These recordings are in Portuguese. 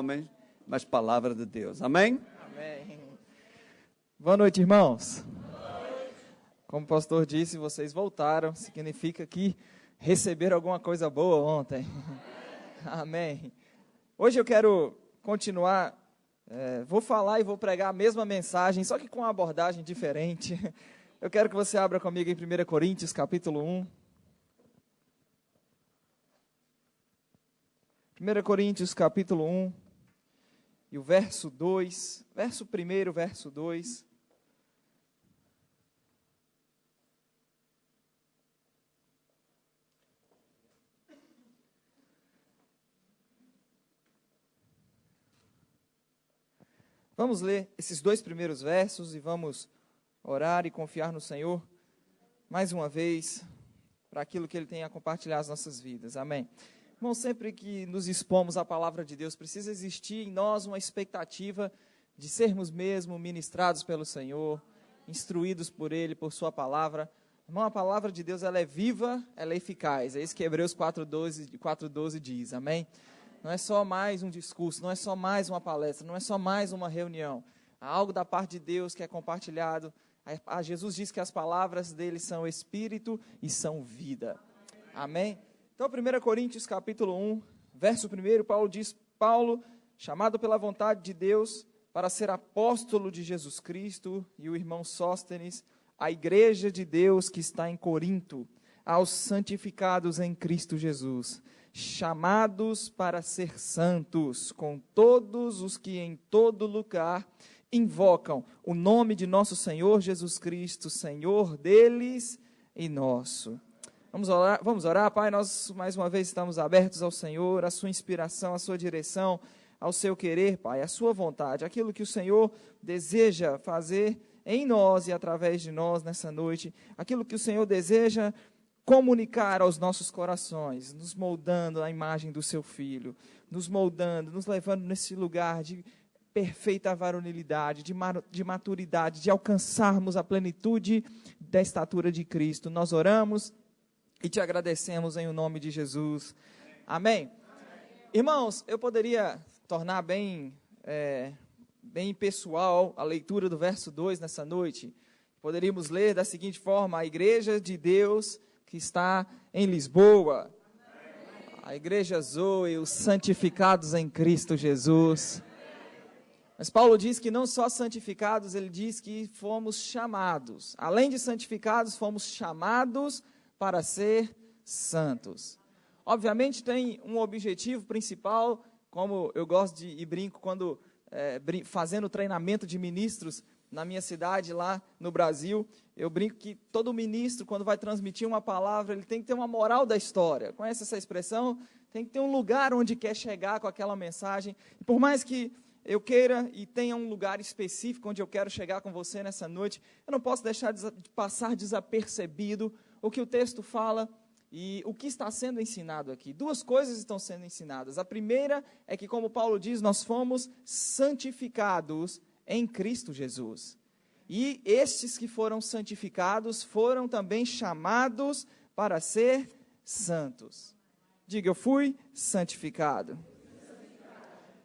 homem, mas palavra de Deus. Amém? Amém. Boa noite, irmãos. Como o pastor disse, vocês voltaram, significa que receberam alguma coisa boa ontem. Amém. Hoje eu quero continuar, vou falar e vou pregar a mesma mensagem, só que com uma abordagem diferente. Eu quero que você abra comigo em 1 Coríntios, capítulo 1. 1 Coríntios, capítulo 1, e o verso 2, verso 1, verso 2. Vamos ler esses dois primeiros versos e vamos orar e confiar no Senhor mais uma vez para aquilo que Ele tem a compartilhar as nossas vidas. Amém. Irmão, sempre que nos expomos à palavra de Deus, precisa existir em nós uma expectativa de sermos mesmo ministrados pelo Senhor, instruídos por Ele, por Sua palavra. Irmão, a palavra de Deus, ela é viva, ela é eficaz. É isso que Hebreus 4:12 diz, amém? Não é só mais um discurso, não é só mais uma palestra, não é só mais uma reunião. Há algo da parte de Deus que é compartilhado. Jesus diz que as palavras dele são espírito e são vida. Amém? Então, 1 Coríntios capítulo 1, verso 1, Paulo diz, Paulo, chamado pela vontade de Deus para ser apóstolo de Jesus Cristo, e o irmão Sóstenes, a igreja de Deus que está em Corinto, aos santificados em Cristo Jesus, chamados para ser santos, com todos os que em todo lugar invocam o nome de nosso Senhor Jesus Cristo, Senhor deles e nosso. Vamos orar, Pai, nós mais uma vez estamos abertos ao Senhor, à sua inspiração, à sua direção, ao seu querer, Pai, à sua vontade, aquilo que o Senhor deseja fazer em nós e através de nós nessa noite, aquilo que o Senhor deseja comunicar aos nossos corações, nos moldando à imagem do seu Filho, nos moldando, nos levando nesse lugar de perfeita varonilidade, de maturidade, de alcançarmos a plenitude da estatura de Cristo. Nós oramos e te agradecemos em o nome de Jesus. Amém? Irmãos, eu poderia tornar bem pessoal a leitura do verso 2 nessa noite. Poderíamos ler da seguinte forma: a igreja de Deus que está em Lisboa, a igreja Zoe, os santificados em Cristo Jesus. Mas Paulo diz que não só santificados, ele diz que fomos chamados. Além de santificados, fomos chamados para ser santos. Obviamente tem um objetivo principal, como eu gosto de e brinco quando fazendo treinamento de ministros na minha cidade lá no Brasil, eu brinco que todo ministro, quando vai transmitir uma palavra, ele tem que ter uma moral da história. Conhece essa expressão? Tem que ter um lugar onde quer chegar com aquela mensagem. E por mais que eu queira e tenha um lugar específico onde eu quero chegar com você nessa noite, eu não posso deixar de passar desapercebido o que o texto fala e o que está sendo ensinado aqui. Duas coisas estão sendo ensinadas. A primeira é que, como Paulo diz, nós fomos santificados em Cristo Jesus. E estes que foram santificados foram também chamados para ser santos. Diga, eu fui santificado.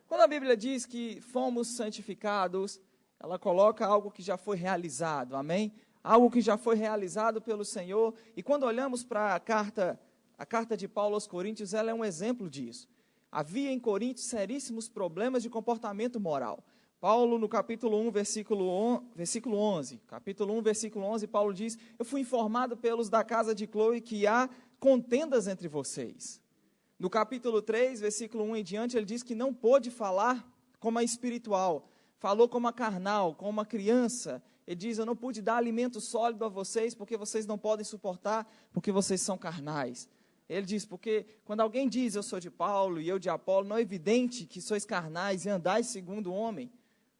Quando a Bíblia diz que fomos santificados, ela coloca algo que já foi realizado, amém? Algo que já foi realizado pelo Senhor. E quando olhamos para a carta de Paulo aos Coríntios, ela é um exemplo disso. Havia em Coríntios seríssimos problemas de comportamento moral. Paulo, no capítulo 1, versículo 11, Paulo diz, eu fui informado pelos da casa de Cloe que há contendas entre vocês. No capítulo 3, versículo 1 em diante, ele diz que não pôde falar como a espiritual, falou como a carnal, como a criança. Ele diz, eu não pude dar alimento sólido a vocês, porque vocês não podem suportar, porque vocês são carnais. Ele diz, porque quando alguém diz, eu sou de Paulo e eu de Apolo, não é evidente que sois carnais e andais segundo o homem.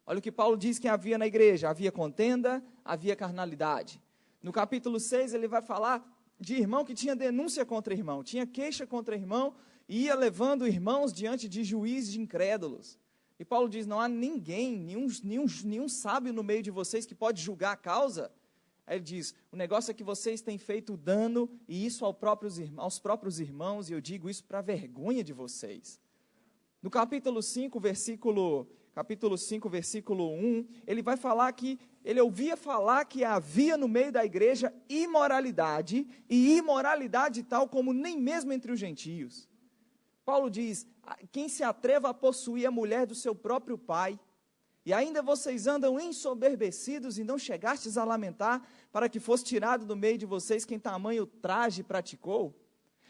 Olha o que Paulo diz que havia na igreja, havia contenda, havia carnalidade. No capítulo 6, ele vai falar de irmão que tinha denúncia contra irmão, tinha queixa contra irmão, e ia levando irmãos diante de juízes de incrédulos. E Paulo diz, não há ninguém, nenhum sábio no meio de vocês que pode julgar a causa. Aí ele diz, o negócio é que vocês têm feito dano, e isso aos próprios irmãos, e eu digo isso para a vergonha de vocês. No capítulo 5, versículo 1, ele vai falar que ele ouvia falar que havia no meio da igreja imoralidade, e imoralidade tal como nem mesmo entre os gentios. Paulo diz: quem se atreva a possuir a mulher do seu próprio pai, e ainda vocês andam ensoberbecidos e não chegastes a lamentar para que fosse tirado do meio de vocês quem tamanho traje praticou?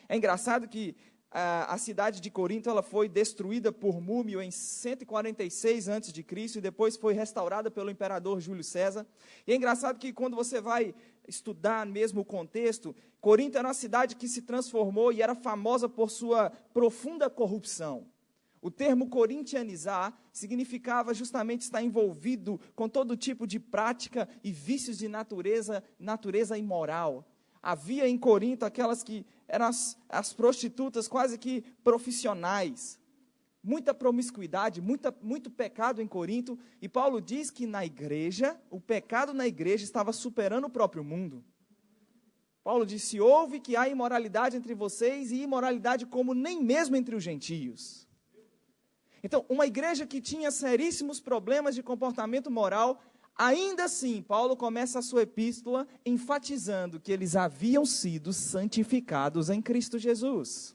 É engraçado que a cidade de Corinto ela foi destruída por Múmio em 146 a.C. e depois foi restaurada pelo imperador Júlio César. E é engraçado que quando você vai estudar mesmo o contexto, Corinto era uma cidade que se transformou e era famosa por sua profunda corrupção. O termo corintianizar significava justamente estar envolvido com todo tipo de prática e vícios de natureza imoral. Havia em Corinto aquelas que eram as prostitutas quase que profissionais. Muita promiscuidade, muito pecado em Corinto. E Paulo diz que na igreja, o pecado na igreja estava superando o próprio mundo. Paulo disse: ouve que há imoralidade entre vocês e imoralidade como nem mesmo entre os gentios. Então, uma igreja que tinha seríssimos problemas de comportamento moral, ainda assim, Paulo começa a sua epístola enfatizando que eles haviam sido santificados em Cristo Jesus.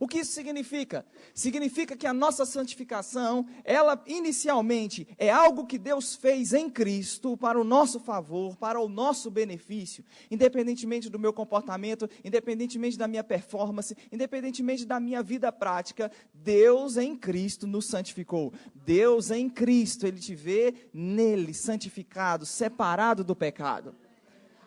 O que isso significa? Significa que a nossa santificação, ela inicialmente é algo que Deus fez em Cristo para o nosso favor, para o nosso benefício, independentemente do meu comportamento, independentemente da minha performance, independentemente da minha vida prática, Deus em Cristo nos santificou. Deus em Cristo, Ele te vê nele, santificado, separado do pecado.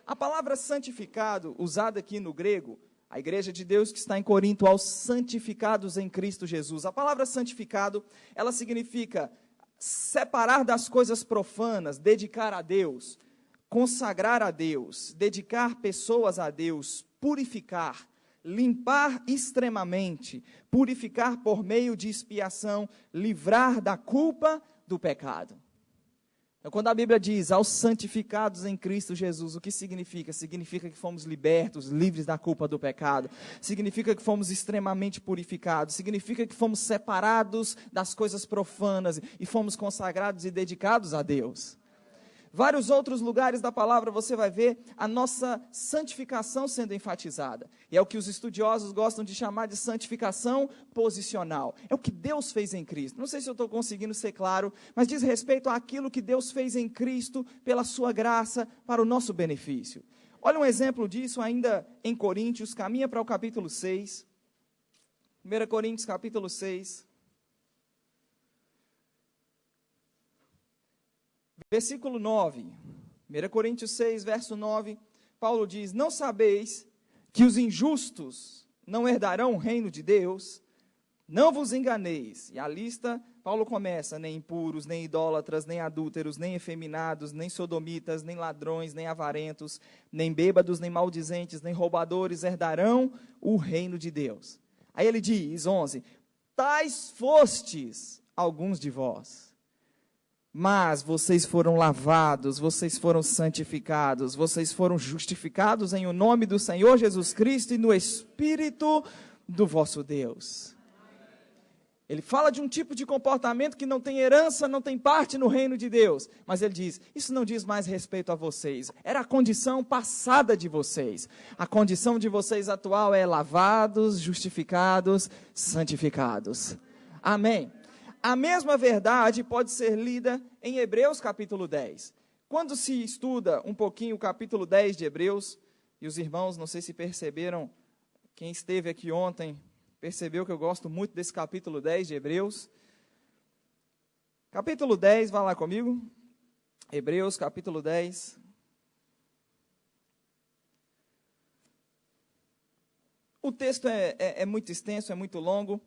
A palavra santificado, usada aqui no grego, a igreja de Deus que está em Corinto, aos santificados em Cristo Jesus. A palavra santificado, ela significa separar das coisas profanas, dedicar a Deus, consagrar a Deus, dedicar pessoas a Deus, purificar, limpar extremamente, purificar por meio de expiação, livrar da culpa do pecado. Então, quando a Bíblia diz aos santificados em Cristo Jesus, o que significa? Significa que fomos libertos, livres da culpa do pecado. Significa que fomos extremamente purificados. Significa que fomos separados das coisas profanas e fomos consagrados e dedicados a Deus. Vários outros lugares da palavra você vai ver a nossa santificação sendo enfatizada. E é o que os estudiosos gostam de chamar de santificação posicional. É o que Deus fez em Cristo. Não sei se eu estou conseguindo ser claro, mas diz respeito àquilo que Deus fez em Cristo pela sua graça para o nosso benefício. Olha um exemplo disso ainda em Coríntios, caminha para o capítulo 6. 1 Coríntios capítulo 6. Versículo 9, 1 Coríntios 6, verso 9, Paulo diz: não sabeis que os injustos não herdarão o reino de Deus? Não vos enganeis. E a lista, Paulo começa: nem impuros, nem idólatras, nem adúlteros, nem efeminados, nem sodomitas, nem ladrões, nem avarentos, nem bêbados, nem maldizentes, nem roubadores herdarão o reino de Deus. Aí ele diz, 11, tais fostes alguns de vós. Mas vocês foram lavados, vocês foram santificados, vocês foram justificados em o nome do Senhor Jesus Cristo e no Espírito do vosso Deus. Ele fala de um tipo de comportamento que não tem herança, não tem parte no reino de Deus. Mas ele diz, isso não diz mais respeito a vocês. Era a condição passada de vocês. A condição de vocês atual é lavados, justificados, santificados. Amém. A mesma verdade pode ser lida em Hebreus capítulo 10. Quando se estuda um pouquinho o capítulo 10 de Hebreus, e os irmãos, não sei se perceberam, quem esteve aqui ontem, percebeu que eu gosto muito desse capítulo 10 de Hebreus. Capítulo 10, vá lá comigo. Hebreus capítulo 10. O texto é muito extenso, é muito longo,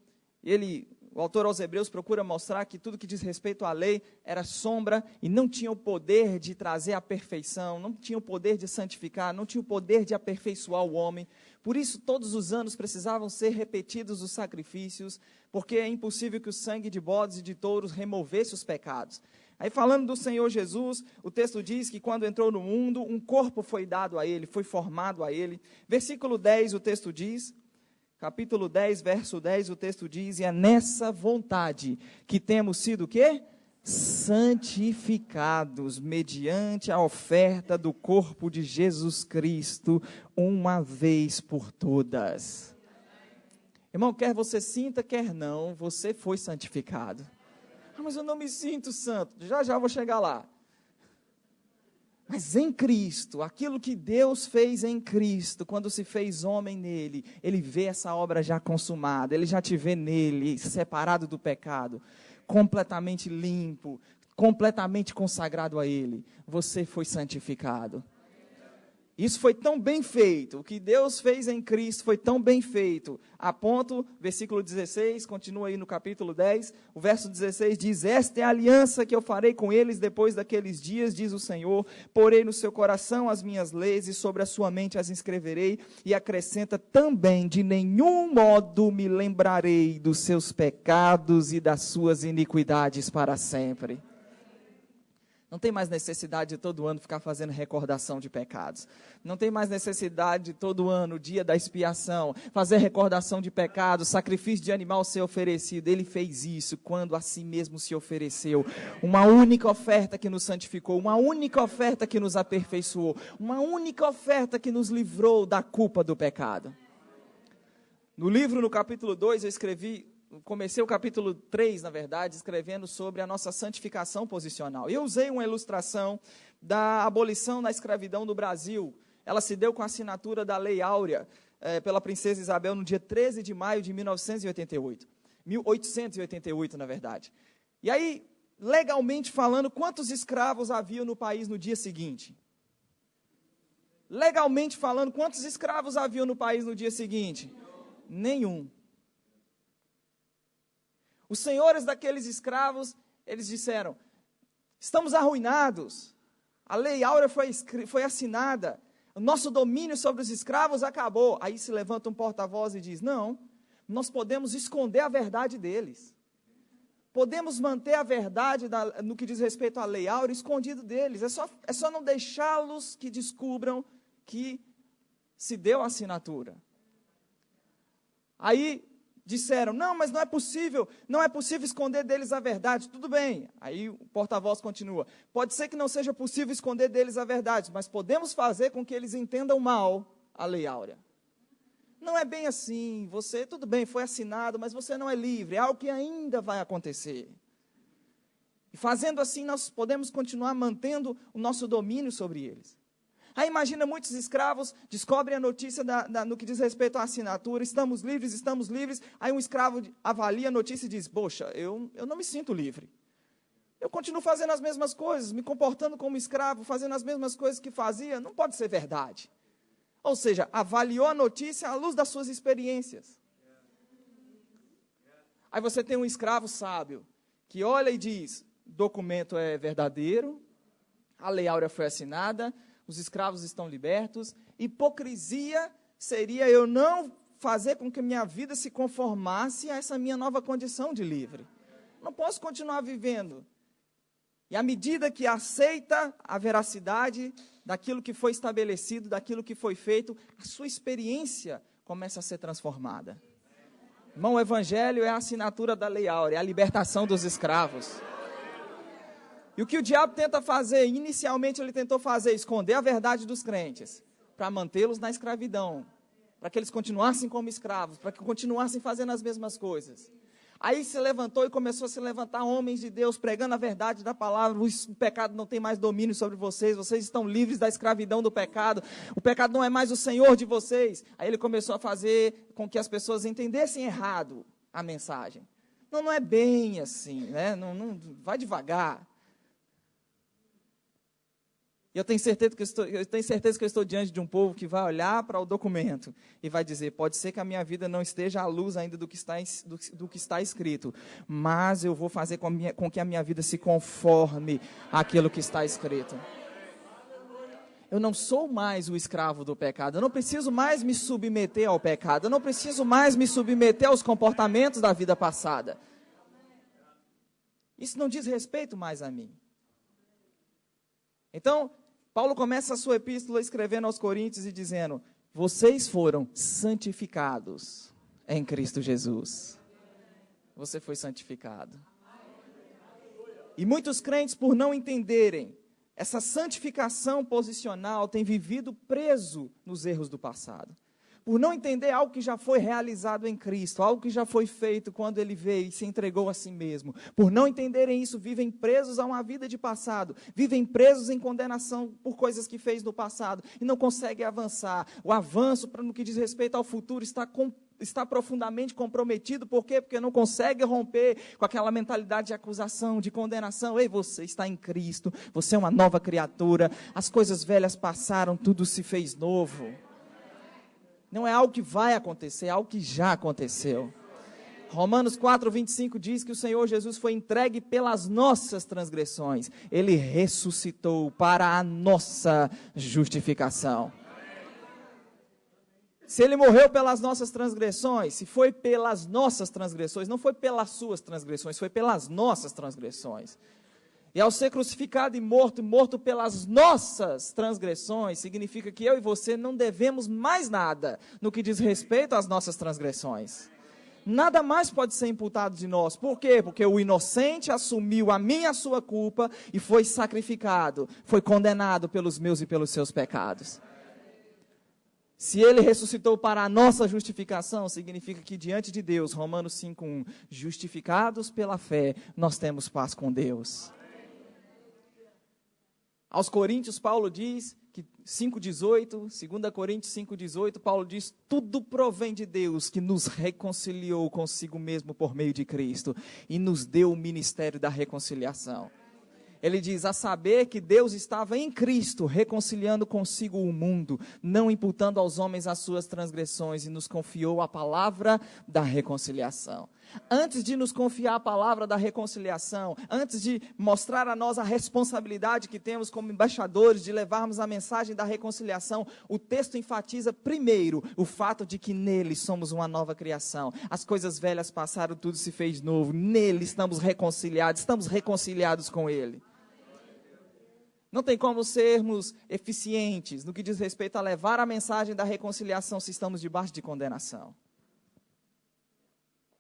o autor aos Hebreus procura mostrar que tudo que diz respeito à lei era sombra e não tinha o poder de trazer a perfeição, não tinha o poder de santificar, não tinha o poder de aperfeiçoar o homem. Por isso, todos os anos precisavam ser repetidos os sacrifícios, porque é impossível que o sangue de bodes e de touros removesse os pecados. Aí falando do Senhor Jesus, o texto diz que quando entrou no mundo, um corpo foi dado a ele, foi formado a ele. Versículo 10, o texto diz capítulo 10, verso 10, o texto diz: e é nessa vontade que temos sido o quê? Santificados, mediante a oferta do corpo de Jesus Cristo, uma vez por todas. Irmão, quer você sinta, quer não, você foi santificado. Ah, mas eu não me sinto santo. Já já vou chegar lá. Mas em Cristo, aquilo que Deus fez em Cristo, quando se fez homem nele, Ele vê essa obra já consumada, Ele já te vê nele, separado do pecado, completamente limpo, completamente consagrado a Ele. Você foi santificado. Isso foi tão bem feito, o que Deus fez em Cristo foi tão bem feito, a ponto, versículo 16, continua aí no capítulo 10, o verso 16 diz: esta é a aliança que eu farei com eles depois daqueles dias, diz o Senhor, porei no seu coração as minhas leis e sobre a sua mente as escreverei, e acrescenta também: de nenhum modo me lembrarei dos seus pecados e das suas iniquidades para sempre. Não tem mais necessidade de todo ano ficar fazendo recordação de pecados. Não tem mais necessidade de todo ano, dia da expiação, fazer recordação de pecados, sacrifício de animal ser oferecido. Ele fez isso quando a si mesmo se ofereceu. Uma única oferta que nos santificou, uma única oferta que nos aperfeiçoou, uma única oferta que nos livrou da culpa do pecado. No livro, no capítulo 2, comecei o capítulo 3, na verdade, escrevendo sobre a nossa santificação posicional. Eu usei uma ilustração da abolição da escravidão do Brasil. Ela se deu com a assinatura da Lei Áurea, pela Princesa Isabel, no dia 13 de maio de 1888, na verdade. E aí, legalmente falando, quantos escravos havia no país no dia seguinte? Legalmente falando, quantos escravos havia no país no dia seguinte? Nenhum. Os senhores daqueles escravos, eles disseram: estamos arruinados, a Lei Áurea foi assinada, o nosso domínio sobre os escravos acabou. Aí se levanta um porta-voz e diz: não, nós podemos esconder a verdade deles, podemos manter a verdade no que diz respeito à Lei Áurea escondido deles, é só não deixá-los que descubram que se deu a assinatura. Aí disseram: não, mas não é possível esconder deles a verdade. Tudo bem. Aí o porta-voz continua: pode ser que não seja possível esconder deles a verdade, mas podemos fazer com que eles entendam mal a Lei Áurea. Não é bem assim, tudo bem, foi assinado, mas você não é livre, é algo que ainda vai acontecer. E fazendo assim, nós podemos continuar mantendo o nosso domínio sobre eles. Aí imagina, muitos escravos descobrem a notícia no que diz respeito à assinatura: estamos livres. Aí um escravo avalia a notícia e diz: poxa, eu não me sinto livre. Eu continuo fazendo as mesmas coisas, me comportando como escravo, fazendo as mesmas coisas que fazia. Não pode ser verdade. Ou seja, avaliou a notícia à luz das suas experiências. Aí você tem um escravo sábio, que olha e diz: documento é verdadeiro, a Lei Áurea foi assinada, os escravos estão libertos. Hipocrisia seria eu não fazer com que minha vida se conformasse a essa minha nova condição de livre. Não posso continuar vivendo. E à medida que aceita a veracidade daquilo que foi estabelecido, daquilo que foi feito, a sua experiência começa a ser transformada. Irmão, o Evangelho é a assinatura da Lei Áurea, é a libertação dos escravos. E o que o diabo tenta fazer, inicialmente ele tentou fazer, esconder a verdade dos crentes, para mantê-los na escravidão, para que eles continuassem como escravos, para que continuassem fazendo as mesmas coisas. Aí se levantou e começou a se levantar homens de Deus, pregando a verdade da palavra: o pecado não tem mais domínio sobre vocês, vocês estão livres da escravidão do pecado, o pecado não é mais o senhor de vocês. Aí ele começou a fazer com que as pessoas entendessem errado a mensagem. Não é bem assim, né? Não, vai devagar. E eu tenho certeza que eu estou diante de um povo que vai olhar para o documento e vai dizer: pode ser que a minha vida não esteja à luz ainda do que está escrito, mas eu vou fazer com que a minha vida se conforme àquilo que está escrito. Eu não sou mais o escravo do pecado, eu não preciso mais me submeter ao pecado, eu não preciso mais me submeter aos comportamentos da vida passada. Isso não diz respeito mais a mim. Então, Paulo começa a sua epístola escrevendo aos Coríntios e dizendo: vocês foram santificados. em Cristo Jesus. Você foi santificado. E muitos crentes, por não entenderem essa santificação posicional, têm vivido preso nos erros do passado. Por não entender algo que já foi realizado em Cristo, algo que já foi feito quando Ele veio e se entregou a si mesmo. Por não entenderem isso, vivem presos a uma vida de passado, vivem presos em condenação por coisas que fez no passado e não conseguem avançar. O avanço, no que diz respeito ao futuro, está profundamente comprometido. Por quê? Porque não consegue romper com aquela mentalidade de acusação, de condenação. Ei, você está em Cristo, você é uma nova criatura, as coisas velhas passaram, tudo se fez novo. Não é algo que vai acontecer, é algo que já aconteceu. Romanos 4:25 diz que o Senhor Jesus foi entregue pelas nossas transgressões. Ele ressuscitou para a nossa justificação. Se Ele morreu pelas nossas transgressões, se foi pelas nossas transgressões, não foi pelas suas transgressões, foi pelas nossas transgressões. E ao ser crucificado e morto pelas nossas transgressões, significa que eu e você não devemos mais nada no que diz respeito às nossas transgressões. Nada mais pode ser imputado de nós. Por quê? Porque o inocente assumiu a minha e a sua culpa e foi sacrificado, foi condenado pelos meus e pelos seus pecados. Se Ele ressuscitou para a nossa justificação, significa que diante de Deus, Romanos 5:1, justificados pela fé, nós temos paz com Deus. Aos Coríntios, Paulo diz, que 5:18, 2 Coríntios 5:18, Paulo diz, tudo provém de Deus, que nos reconciliou consigo mesmo por meio de Cristo, e nos deu o ministério da reconciliação. Ele diz, a saber que Deus estava em Cristo, reconciliando consigo o mundo, não imputando aos homens as suas transgressões, e nos confiou a palavra da reconciliação. Antes de nos confiar a palavra da reconciliação, antes de mostrar a nós a responsabilidade que temos como embaixadores de levarmos a mensagem da reconciliação, o texto enfatiza primeiro o fato de que nele somos uma nova criação. As coisas velhas passaram, tudo se fez novo. Nele estamos reconciliados com Ele. Não tem como sermos eficientes no que diz respeito a levar a mensagem da reconciliação se estamos debaixo de condenação.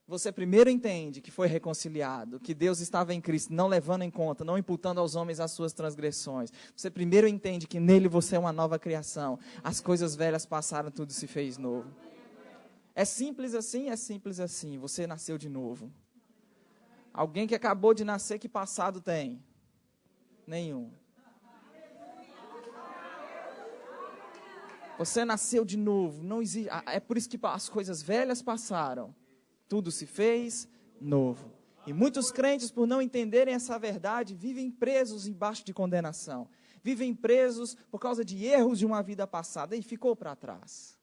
Você primeiro entende que foi reconciliado, que Deus estava em Cristo, não levando em conta, não imputando aos homens as suas transgressões. Você primeiro entende que nele você é uma nova criação. As coisas velhas passaram, tudo se fez novo. É simples assim? É simples assim. Você nasceu de novo. Alguém que acabou de nascer, que passado tem? Nenhum. Você nasceu de novo. Não existe. É por isso que as coisas velhas passaram. Tudo se fez novo. E muitos crentes, por não entenderem essa verdade, vivem presos embaixo de condenação. Vivem presos por causa de erros de uma vida passada. E ficou para trás.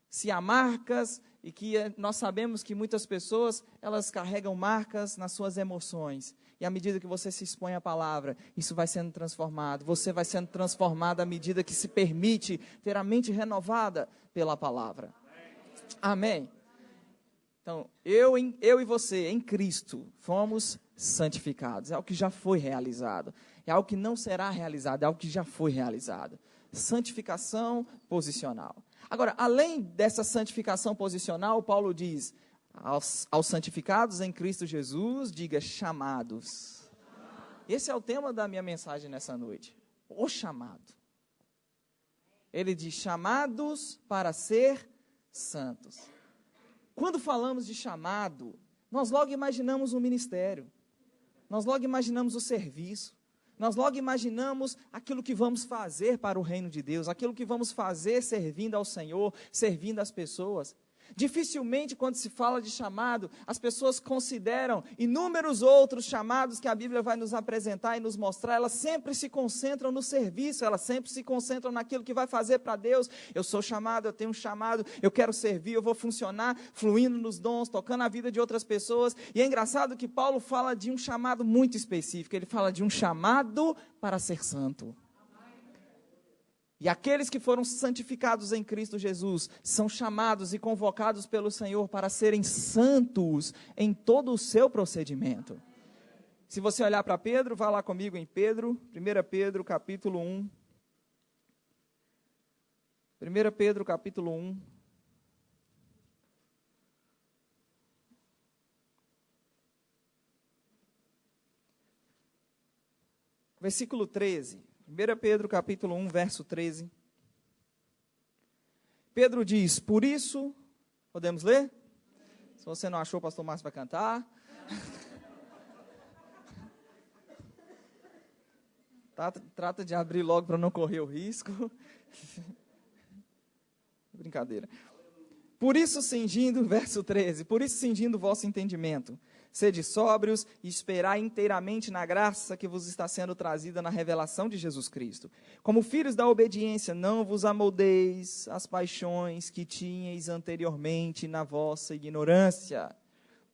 Se há marcas, e que nós sabemos que muitas pessoas, elas carregam marcas nas suas emoções. E à medida que você se expõe à palavra, isso vai sendo transformado. Você vai sendo transformado à medida que se permite ter a mente renovada pela palavra. Amém. Então, eu e você, em Cristo, fomos santificados. É algo que já foi realizado. É algo que não será realizado, é algo que já foi realizado. Santificação posicional. Agora, além dessa santificação posicional, Paulo diz, aos santificados em Cristo Jesus, diga chamados. Esse é o tema da minha mensagem nessa noite. O chamado. Ele diz, chamados para ser santos. Quando falamos de chamado, nós logo imaginamos um ministério, nós logo imaginamos o serviço, nós logo imaginamos aquilo que vamos fazer para o reino de Deus, aquilo que vamos fazer servindo ao Senhor, servindo as pessoas. Dificilmente, quando se fala de chamado, as pessoas consideram inúmeros outros chamados que a Bíblia vai nos apresentar e nos mostrar. Elas sempre se concentram no serviço, elas sempre se concentram naquilo que vai fazer para Deus. Eu sou chamado, eu tenho um chamado, eu quero servir, eu vou funcionar fluindo nos dons, tocando a vida de outras pessoas. E é engraçado que Paulo fala de um chamado muito específico. Ele fala de um chamado para ser santo. E aqueles que foram santificados em Cristo Jesus são chamados e convocados pelo Senhor para serem santos em todo o seu procedimento. Se você olhar para Pedro, vá lá comigo em Pedro, 1 Pedro capítulo 1. 1 Pedro capítulo 1. versículo 13. 1 Pedro capítulo 1, verso 13. Pedro diz, por isso, podemos ler? Se você não achou, o pastor Márcio vai cantar. Trata de abrir logo para não correr o risco. Brincadeira. Por isso cingindo, verso 13, por isso cingindo o vosso entendimento, sede sóbrios e esperai inteiramente na graça que vos está sendo trazida na revelação de Jesus Cristo. Como filhos da obediência, não vos amoldeis às paixões que tinhais anteriormente na vossa ignorância.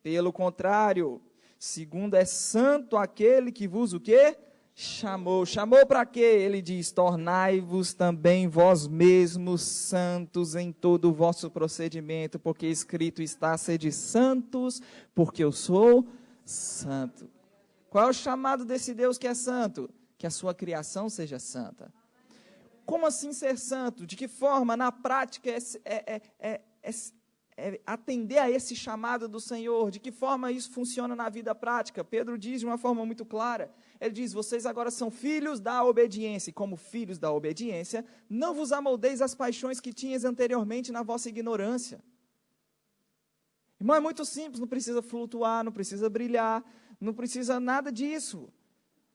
Pelo contrário, segundo é santo aquele que vos o quê? Chamou para quê? Ele diz, tornai-vos também vós mesmos santos em todo o vosso procedimento, porque escrito está, sede santos, porque eu sou santo. Qual é o chamado desse Deus que é santo? Que a sua criação seja santa. Como assim ser santo? De que forma, na prática, atender a esse chamado do Senhor? De que forma isso funciona na vida prática? Pedro diz de uma forma muito clara, ele diz, vocês agora são filhos da obediência, e como filhos da obediência, não vos amoldeis às paixões que tinhas anteriormente na vossa ignorância. Irmão, é muito simples, não precisa flutuar, não precisa brilhar, não precisa nada disso.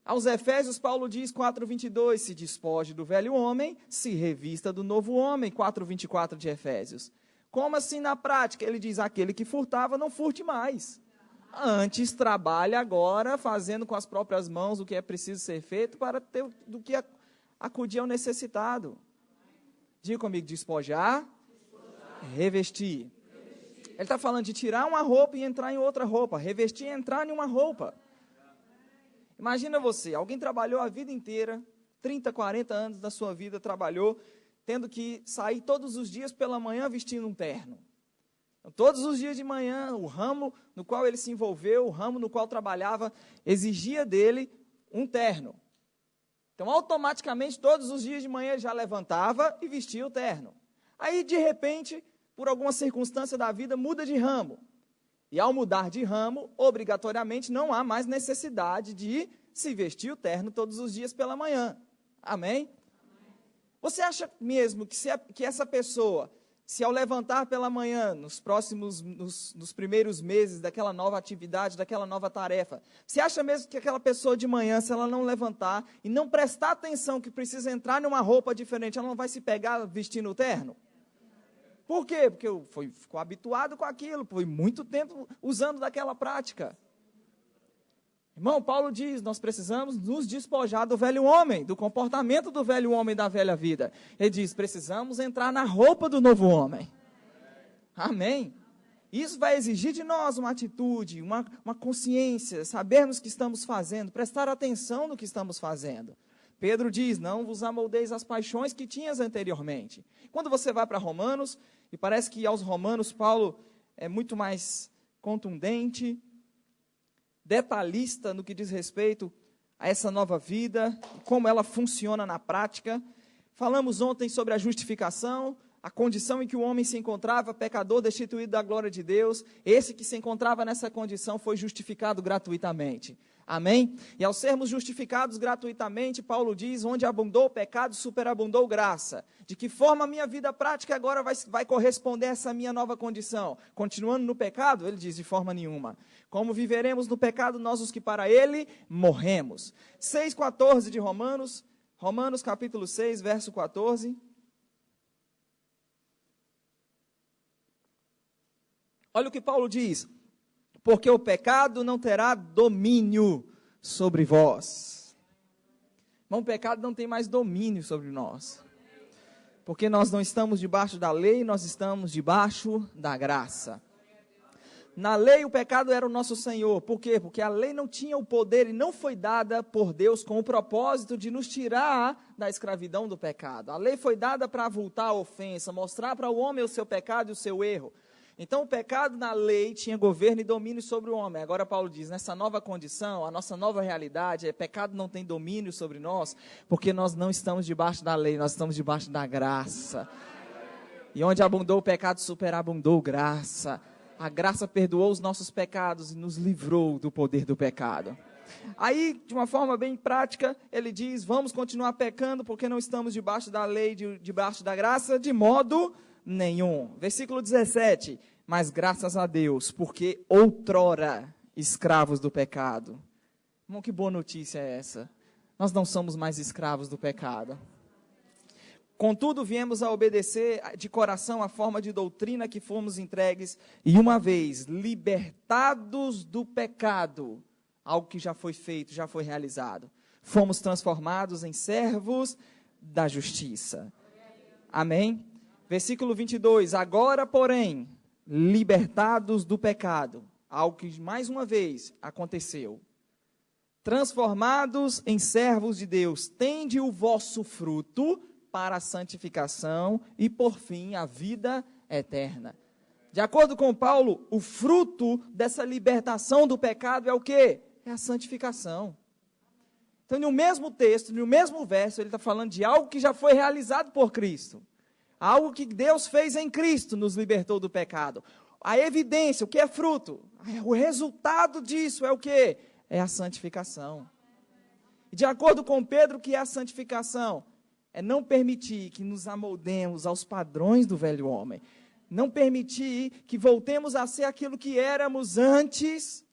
Aos Efésios, Paulo diz, 4:22, se despoje do velho homem, se revista do novo homem, 4:24 de Efésios. Como assim na prática? Ele diz, aquele que furtava, não furte mais. Antes, trabalhe agora, fazendo com as próprias mãos o que é preciso ser feito para ter do que acudir ao necessitado. Diga comigo, despojar, revestir. Ele está falando de tirar uma roupa e entrar em outra roupa. Revestir e entrar em uma roupa. Imagina você, alguém trabalhou a vida inteira, 30, 40 anos da sua vida, trabalhou, tendo que sair todos os dias pela manhã vestindo um terno. Então, todos os dias de manhã, o ramo no qual ele se envolveu, o ramo no qual trabalhava, exigia dele um terno. Então, automaticamente, todos os dias de manhã ele já levantava e vestia o terno. Aí, de repente, por alguma circunstância da vida, muda de ramo. E ao mudar de ramo, obrigatoriamente, não há mais necessidade de se vestir o terno todos os dias pela manhã. Amém? Você acha mesmo que essa pessoa, se ao levantar pela manhã, nos primeiros meses daquela nova atividade, daquela nova tarefa, você acha mesmo que aquela pessoa de manhã, se ela não levantar e não prestar atenção que precisa entrar numa roupa diferente, ela não vai se pegar vestindo o terno? Por quê? Porque ficou habituado com aquilo, foi muito tempo usando daquela prática. Irmão, Paulo diz, nós precisamos nos despojar do velho homem, do comportamento do velho homem da velha vida. Ele diz, precisamos entrar na roupa do novo homem. Amém? Isso vai exigir de nós uma atitude, uma consciência, sabermos o que estamos fazendo, prestar atenção no que estamos fazendo. Pedro diz, não vos amoldeis às paixões que tinhas anteriormente. Quando você vai para Romanos, e parece que aos Romanos Paulo é muito mais contundente, detalhista no que diz respeito a essa nova vida, como ela funciona na prática. Falamos ontem sobre a justificação, a condição em que o homem se encontrava, pecador, destituído da glória de Deus. Esse que se encontrava nessa condição foi justificado gratuitamente. Amém? E ao sermos justificados gratuitamente, Paulo diz, onde abundou o pecado, superabundou graça. De que forma a minha vida prática agora vai corresponder a essa minha nova condição? Continuando no pecado? Ele diz, de forma nenhuma. Como viveremos no pecado, nós os que para ele morremos. 6,14 de Romanos, Romanos capítulo 6, verso 14. Olha o que Paulo diz. Porque o pecado não terá domínio sobre vós. Mas o pecado não tem mais domínio sobre nós. Porque nós não estamos debaixo da lei, nós estamos debaixo da graça. Na lei o pecado era o nosso Senhor. Por quê? Porque a lei não tinha o poder e não foi dada por Deus com o propósito de nos tirar da escravidão do pecado. A lei foi dada para avultar a ofensa, mostrar para o homem o seu pecado e o seu erro. Então o pecado na lei tinha governo e domínio sobre o homem. Agora Paulo diz, nessa nova condição, a nossa nova realidade, pecado não tem domínio sobre nós, porque nós não estamos debaixo da lei, nós estamos debaixo da graça. E onde abundou o pecado, superabundou graça. A graça perdoou os nossos pecados e nos livrou do poder do pecado. Aí, de uma forma bem prática, ele diz, vamos continuar pecando porque não estamos debaixo da lei, debaixo da graça, de modo nenhum. Versículo 17, mas graças a Deus, porque outrora escravos do pecado. Irmão, que boa notícia é essa? Nós não somos mais escravos do pecado. Contudo, viemos a obedecer de coração a forma de doutrina que fomos entregues, e uma vez libertados do pecado, algo que já foi feito, já foi realizado, fomos transformados em servos da justiça. Amém? Versículo 22, agora, porém, libertados do pecado, algo que mais uma vez aconteceu, transformados em servos de Deus, tende o vosso fruto para a santificação e, por fim, a vida eterna. De acordo com Paulo, o fruto dessa libertação do pecado é o quê? É a santificação. Então, no mesmo texto, no mesmo verso, ele está falando de algo que já foi realizado por Cristo. Algo que Deus fez em Cristo, nos libertou do pecado. A evidência, o que é fruto? O resultado disso é o quê? É a santificação. E de acordo com Pedro, o que é a santificação? É não permitir que nos amoldemos aos padrões do velho homem. Não permitir que voltemos a ser aquilo que éramos antes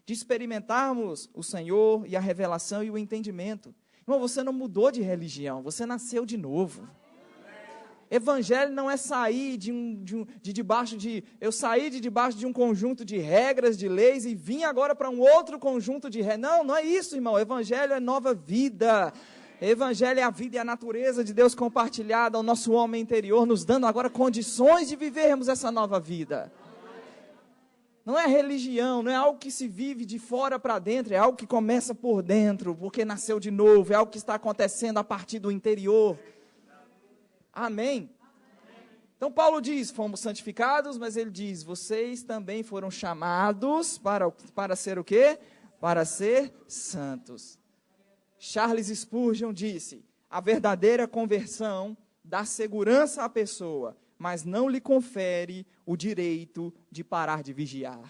de experimentarmos o Senhor e a revelação e o entendimento. Irmão, você não mudou de religião, você nasceu de novo. Evangelho não é sair eu saí de debaixo de um conjunto de regras, de leis e vim agora para um outro conjunto de regras. Não, não é isso, irmão. Evangelho é nova vida. Evangelho é a vida e a natureza de Deus compartilhada ao nosso homem interior, nos dando agora condições de vivermos essa nova vida. Não é religião, não é algo que se vive de fora para dentro, é algo que começa por dentro, porque nasceu de novo, é algo que está acontecendo a partir do interior. Amém? Então Paulo diz, fomos santificados, mas ele diz, vocês também foram chamados para ser o quê? Para ser santos. Charles Spurgeon disse, a verdadeira conversão dá segurança à pessoa, mas não lhe confere o direito de parar de vigiar.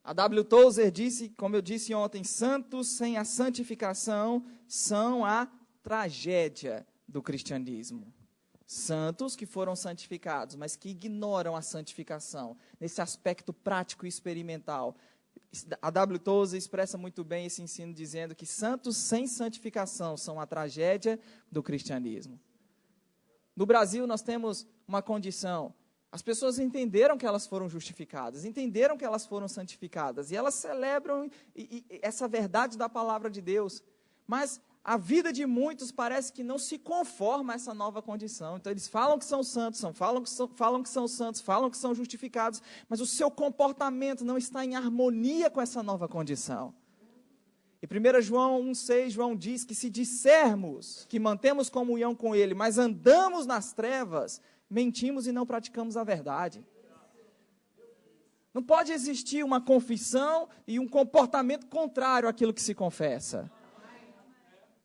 A W. Tozer disse, como eu disse ontem, santos sem a santificação são a tragédia do cristianismo. Santos que foram santificados, mas que ignoram a santificação, nesse aspecto prático e experimental. A W. Tozer expressa muito bem esse ensino, dizendo que santos sem santificação são a tragédia do cristianismo. No Brasil, nós temos uma condição. As pessoas entenderam que elas foram justificadas, entenderam que elas foram santificadas, e elas celebram essa verdade da palavra de Deus. Mas a vida de muitos parece que não se conforma a essa nova condição. Então, eles falam que são santos, falam que são santos, falam que são justificados, mas o seu comportamento não está em harmonia com essa nova condição. Em 1 João 1,6, João diz que se dissermos que mantemos comunhão com Ele, mas andamos nas trevas, mentimos e não praticamos a verdade. Não pode existir uma confissão e um comportamento contrário àquilo que se confessa.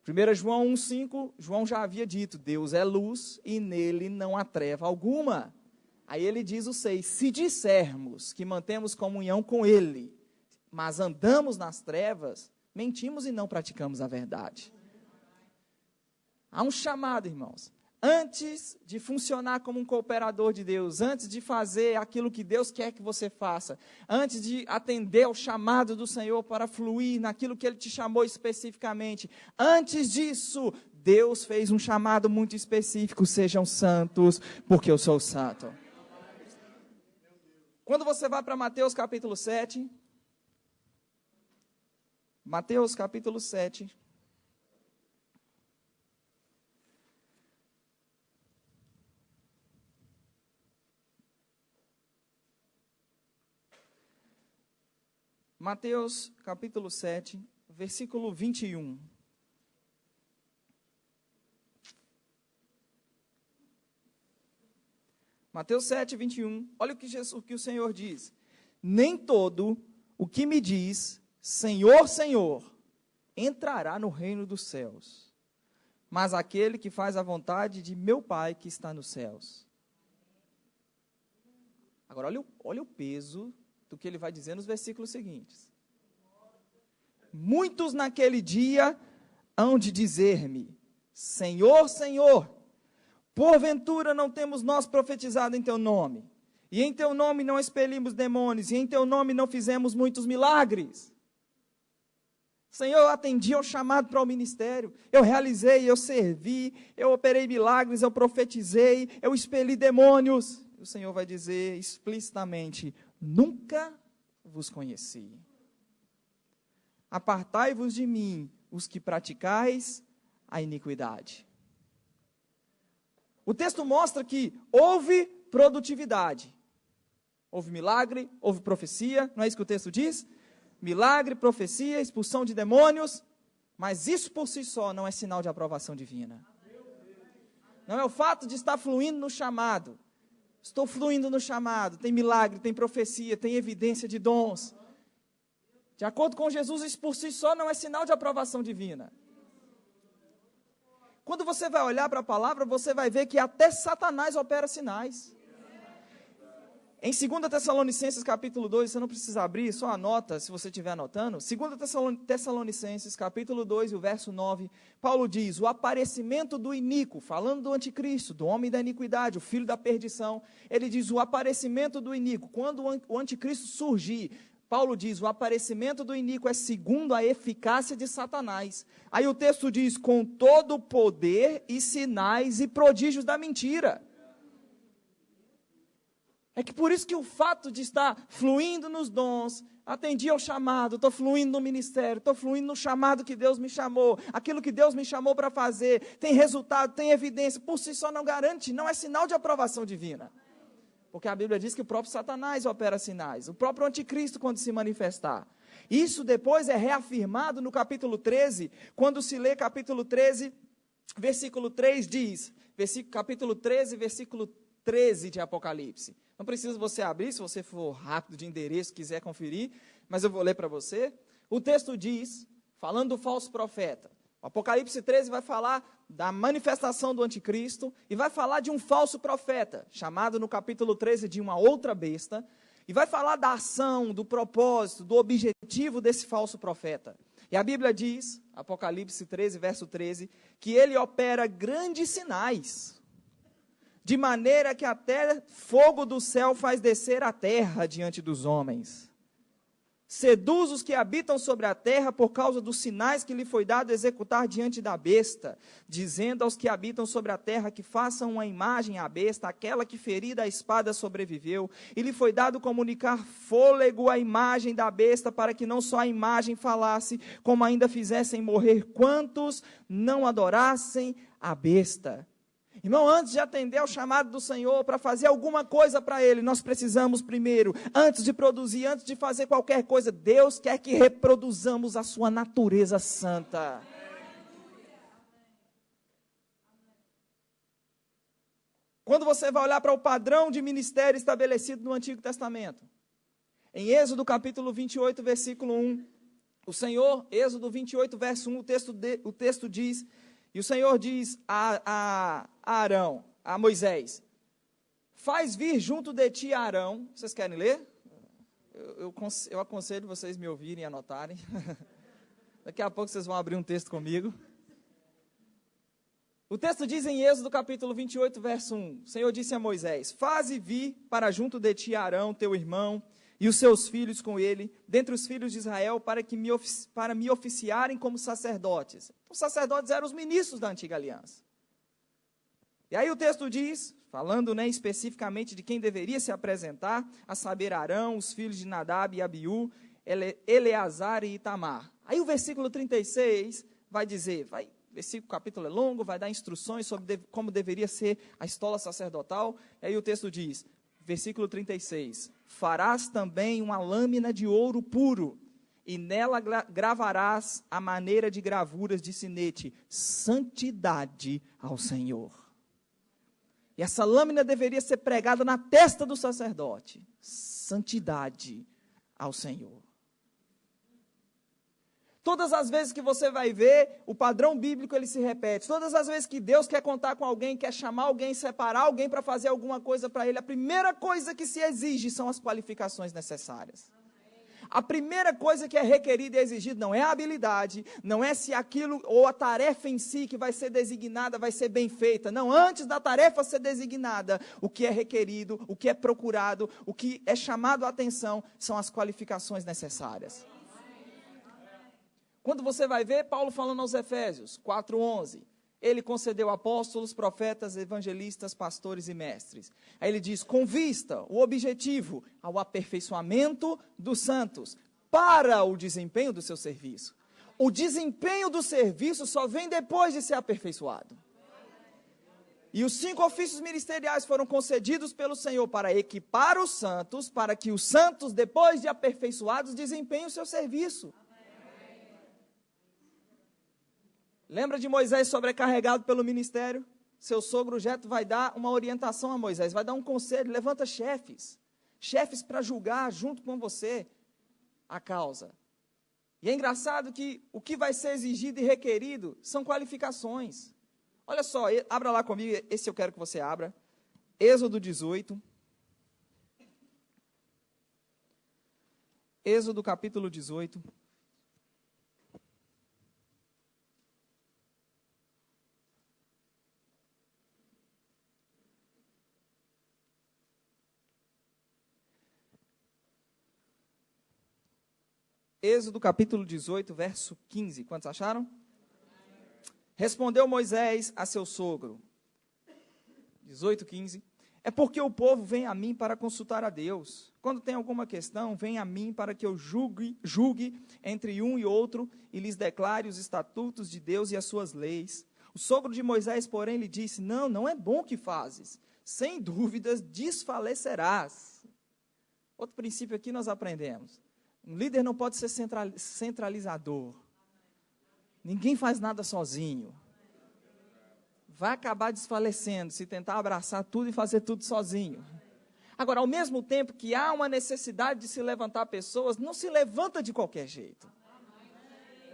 1 João 1,5, João já havia dito, Deus é luz e nele não há treva alguma. Aí ele diz o 6, se dissermos que mantemos comunhão com Ele, mas andamos nas trevas, mentimos e não praticamos a verdade. Há um chamado, irmãos. Antes de funcionar como um cooperador de Deus, antes de fazer aquilo que Deus quer que você faça, antes de atender ao chamado do Senhor para fluir naquilo que Ele te chamou especificamente, antes disso, Deus fez um chamado muito específico, sejam santos, porque eu sou santo. Quando você vai para Mateus capítulo 7, Mateus capítulo 7, Mateus capítulo 7, versículo 21. Mateus 7, 21. Olha o que o Senhor diz. Nem todo o que me diz, Senhor, Senhor, entrará no reino dos céus, mas aquele que faz a vontade de meu Pai que está nos céus. Agora, olha o peso do que ele vai dizer nos versículos seguintes. Muitos naquele dia hão de dizer-me: Senhor, Senhor, porventura não temos nós profetizado em teu nome, e em teu nome não expelimos demônios, e em teu nome não fizemos muitos milagres? Senhor, eu atendi ao chamado para o ministério, eu realizei, eu servi, eu operei milagres, eu profetizei, eu expeli demônios. O Senhor vai dizer explicitamente: nunca vos conheci. Apartai-vos de mim, os que praticais a iniquidade. O texto mostra que houve produtividade, houve milagre, houve profecia, não é isso que o texto diz? Milagre, profecia, expulsão de demônios, mas isso por si só não é sinal de aprovação divina. Não é o fato de estar fluindo no chamado. Estou fluindo no chamado, tem milagre, tem profecia, tem evidência de dons. De acordo com Jesus, isso por si só não é sinal de aprovação divina. Quando você vai olhar para a palavra, você vai ver que até Satanás opera sinais. Em 2 Tessalonicenses capítulo 2, você não precisa abrir, só anota se você estiver anotando. 2 Tessalonicenses capítulo 2 e o verso 9, Paulo diz: o aparecimento do iníquo, falando do anticristo, do homem da iniquidade, o filho da perdição. Ele diz: o aparecimento do iníquo, quando o anticristo surgir, Paulo diz: o aparecimento do iníquo é segundo a eficácia de Satanás. Aí o texto diz: com todo o poder e sinais e prodígios da mentira. É que por isso que o fato de estar fluindo nos dons, atendi ao chamado, estou fluindo no ministério, estou fluindo no chamado que Deus me chamou, aquilo que Deus me chamou para fazer, tem resultado, tem evidência, por si só não garante, não é sinal de aprovação divina. Porque a Bíblia diz que o próprio Satanás opera sinais, o próprio anticristo quando se manifestar. Isso depois é reafirmado no capítulo 13, quando se lê capítulo 13, versículo 3 diz, capítulo 13, versículo 13 de Apocalipse. Não precisa você abrir, se você for rápido de endereço, quiser conferir, mas eu vou ler para você. O texto diz, falando do falso profeta, o Apocalipse 13 vai falar da manifestação do anticristo e vai falar de um falso profeta, chamado no capítulo 13 de uma outra besta, e vai falar da ação, do propósito, do objetivo desse falso profeta. E a Bíblia diz, Apocalipse 13, verso 13, que ele opera grandes sinais, de maneira que até fogo do céu faz descer a terra diante dos homens. Seduz os que habitam sobre a terra por causa dos sinais que lhe foi dado executar diante da besta, dizendo aos que habitam sobre a terra que façam uma imagem à besta, aquela que ferida a espada sobreviveu, e lhe foi dado comunicar fôlego à imagem da besta, para que não só a imagem falasse, como ainda fizessem morrer quantos não adorassem a besta. Irmão, antes de atender ao chamado do Senhor, para fazer alguma coisa para Ele, nós precisamos primeiro, antes de produzir, antes de fazer qualquer coisa, Deus quer que reproduzamos a sua natureza santa. Quando você vai olhar para o padrão de ministério estabelecido no Antigo Testamento, em Êxodo capítulo 28, versículo 1, o Senhor, Êxodo 28, verso 1, o texto diz... E o Senhor diz a Arão, a Moisés: faz vir junto de ti Arão. Vocês querem ler? Eu aconselho vocês me ouvirem e anotarem. Daqui a pouco vocês vão abrir um texto comigo. O texto diz em Êxodo capítulo 28, verso 1. O Senhor disse a Moisés: faze vir para junto de ti Arão, teu irmão, e os seus filhos com ele, dentre os filhos de Israel, para me oficiarem como sacerdotes. Os sacerdotes eram os ministros da antiga aliança. E aí o texto diz, falando especificamente de quem deveria se apresentar, a saber Arão, os filhos de Nadab e Abiú, Eleazar e Itamar. Aí o versículo 36 vai dizer, o capítulo é longo, vai dar instruções sobre como deveria ser a estola sacerdotal. E aí o texto diz, versículo 36, farás também uma lâmina de ouro puro, e nela gravarás a maneira de gravuras de sinete, santidade ao Senhor. E essa lâmina deveria ser pregada na testa do sacerdote, santidade ao Senhor. Todas as vezes que você vai ver, o padrão bíblico ele se repete. Todas as vezes que Deus quer contar com alguém, quer chamar alguém, separar alguém para fazer alguma coisa para Ele, a primeira coisa que se exige são as qualificações necessárias. A primeira coisa que é requerida e exigida não é a habilidade, não é se aquilo ou a tarefa em si que vai ser designada vai ser bem feita. Não, antes da tarefa ser designada, o que é requerido, o que é procurado, o que é chamado a atenção são as qualificações necessárias. Quando você vai ver Paulo falando aos Efésios 4:11, ele concedeu apóstolos, profetas, evangelistas, pastores e mestres. Aí ele diz, com vista, o objetivo, ao aperfeiçoamento dos santos, para o desempenho do seu serviço. O desempenho do serviço só vem depois de ser aperfeiçoado. E os 5 ofícios ministeriais foram concedidos pelo Senhor para equipar os santos, para que os santos, depois de aperfeiçoados, desempenhem o seu serviço. Lembra de Moisés sobrecarregado pelo ministério? Seu sogro Jetro vai dar uma orientação a Moisés, vai dar um conselho, levanta chefes para julgar junto com você a causa. E é engraçado que o que vai ser exigido e requerido são qualificações. Olha só, abra lá comigo, esse eu quero que você abra, Êxodo 18. Êxodo capítulo 18. Êxodo capítulo 18, verso 15. Quantos acharam? Respondeu Moisés a seu sogro. 18:15. É porque o povo vem a mim para consultar a Deus. Quando tem alguma questão, vem a mim para que eu julgue entre um e outro e lhes declare os estatutos de Deus e as suas leis. O sogro de Moisés, porém, lhe disse, não é bom que fazes. Sem dúvidas desfalecerás. Outro princípio aqui nós aprendemos. Um líder não pode ser centralizador. Ninguém faz nada sozinho. Vai acabar desfalecendo se tentar abraçar tudo e fazer tudo sozinho. Agora, ao mesmo tempo que há uma necessidade de se levantar pessoas, não se levanta de qualquer jeito.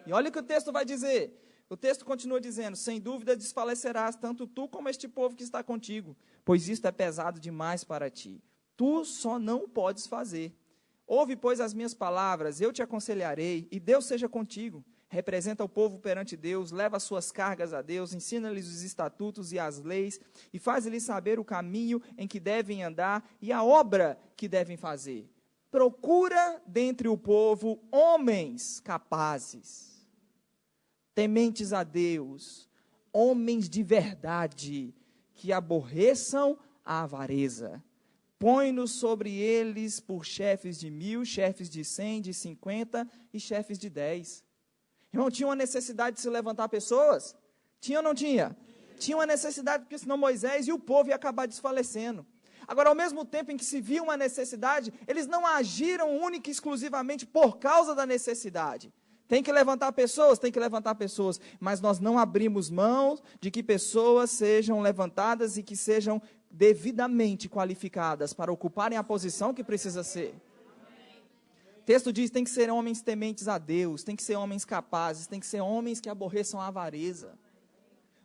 E olha o que o texto vai dizer. O texto continua dizendo, sem dúvida desfalecerás, tanto tu como este povo que está contigo, pois isto é pesado demais para ti. Tu só não o podes fazer. Ouve, pois, as minhas palavras, eu te aconselharei, e Deus seja contigo. Representa o povo perante Deus, leva as suas cargas a Deus, ensina-lhes os estatutos e as leis, e faz-lhes saber o caminho em que devem andar e a obra que devem fazer. Procura dentre o povo homens capazes, tementes a Deus, homens de verdade, que aborreçam a avareza. Põe-nos sobre eles por chefes de 1000, chefes de 100, de 50 e chefes de 10. Irmão, tinha uma necessidade de se levantar pessoas? Tinha ou não tinha? Tinha uma necessidade, porque senão Moisés e o povo iam acabar desfalecendo. Agora, ao mesmo tempo em que se viu uma necessidade, eles não agiram única e exclusivamente por causa da necessidade. Tem que levantar pessoas, mas nós não abrimos mão de que pessoas sejam levantadas e que sejam devidamente qualificadas para ocuparem a posição que precisa ser. O texto diz, tem que ser homens tementes a Deus, tem que ser homens capazes, tem que ser homens que aborreçam a avareza.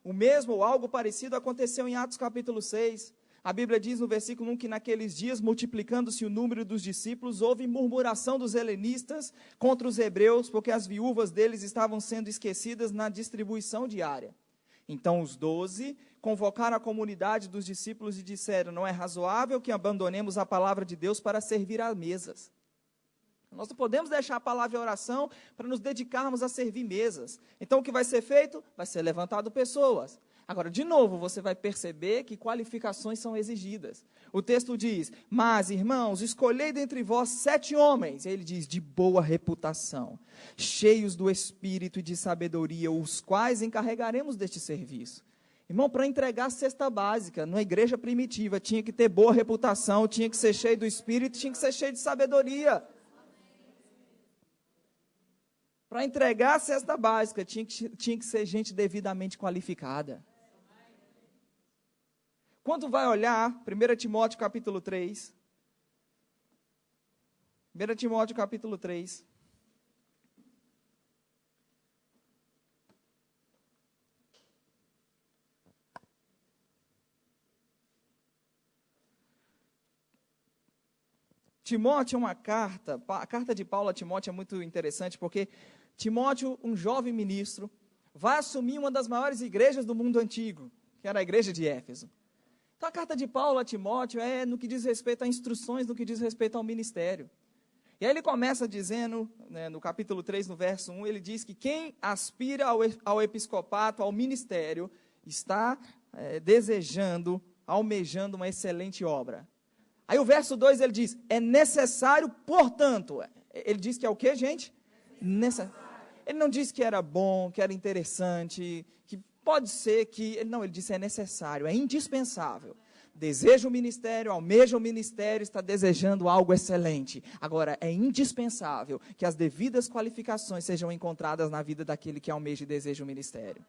O mesmo ou algo parecido aconteceu em Atos capítulo 6. A Bíblia diz no versículo 1 que naqueles dias, multiplicando-se o número dos discípulos, houve murmuração dos helenistas contra os hebreus, porque as viúvas deles estavam sendo esquecidas na distribuição diária. Então os 12 convocaram a comunidade dos discípulos e disseram, não é razoável que abandonemos a palavra de Deus para servir a mesas. Nós não podemos deixar a palavra e a oração para nos dedicarmos a servir mesas. Então o que vai ser feito? Vai ser levantado pessoas. Agora, de novo, você vai perceber que qualificações são exigidas. O texto diz, mas, irmãos, escolhei dentre vós 7 homens, ele diz, de boa reputação, cheios do Espírito e de sabedoria, os quais encarregaremos deste serviço. Irmão, para entregar a cesta básica, numa igreja primitiva, tinha que ter boa reputação, tinha que ser cheio do Espírito, tinha que ser cheio de sabedoria. Para entregar a cesta básica, tinha que ser gente devidamente qualificada. Quando vai olhar, 1 Timóteo capítulo 3, 1 Timóteo capítulo 3, Timóteo é uma carta, a carta de Paulo a Timóteo é muito interessante, porque Timóteo, um jovem ministro, vai assumir uma das maiores igrejas do mundo antigo, que era a igreja de Éfeso. Então a carta de Paulo a Timóteo é no que diz respeito a instruções, no que diz respeito ao ministério. E aí ele começa dizendo, né, no capítulo 3, no verso 1, ele diz que quem aspira ao episcopato, ao ministério, está desejando, almejando uma excelente obra. Aí o verso 2 ele diz, é necessário, portanto, ele diz que é o que, gente? Ele não diz que era bom, que era interessante, que pode ser que, não, ele disse é necessário, é indispensável. Deseja o ministério, almeja o ministério, está desejando algo excelente. Agora, é indispensável que as devidas qualificações sejam encontradas na vida daquele que almeja e deseja o ministério.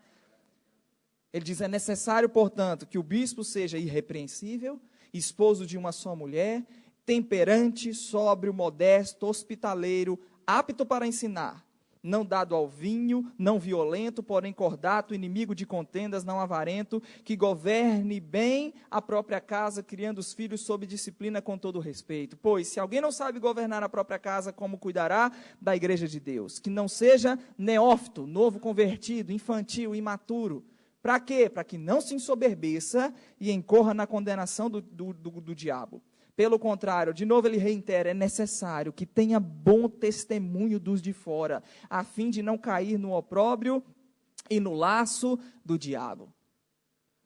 Ele diz, é necessário, portanto, que o bispo seja irrepreensível, esposo de uma só mulher, temperante, sóbrio, modesto, hospitaleiro, apto para ensinar, não dado ao vinho, não violento, porém cordato, inimigo de contendas, não avarento, que governe bem a própria casa, criando os filhos sob disciplina com todo respeito. Pois, se alguém não sabe governar a própria casa, como cuidará da igreja de Deus? Que não seja neófito, novo convertido, infantil, imaturo. Para quê? Para que não se ensoberbeça e incorra na condenação do diabo. Pelo contrário, de novo ele reitera, é necessário que tenha bom testemunho dos de fora, a fim de não cair no opróbrio e no laço do diabo.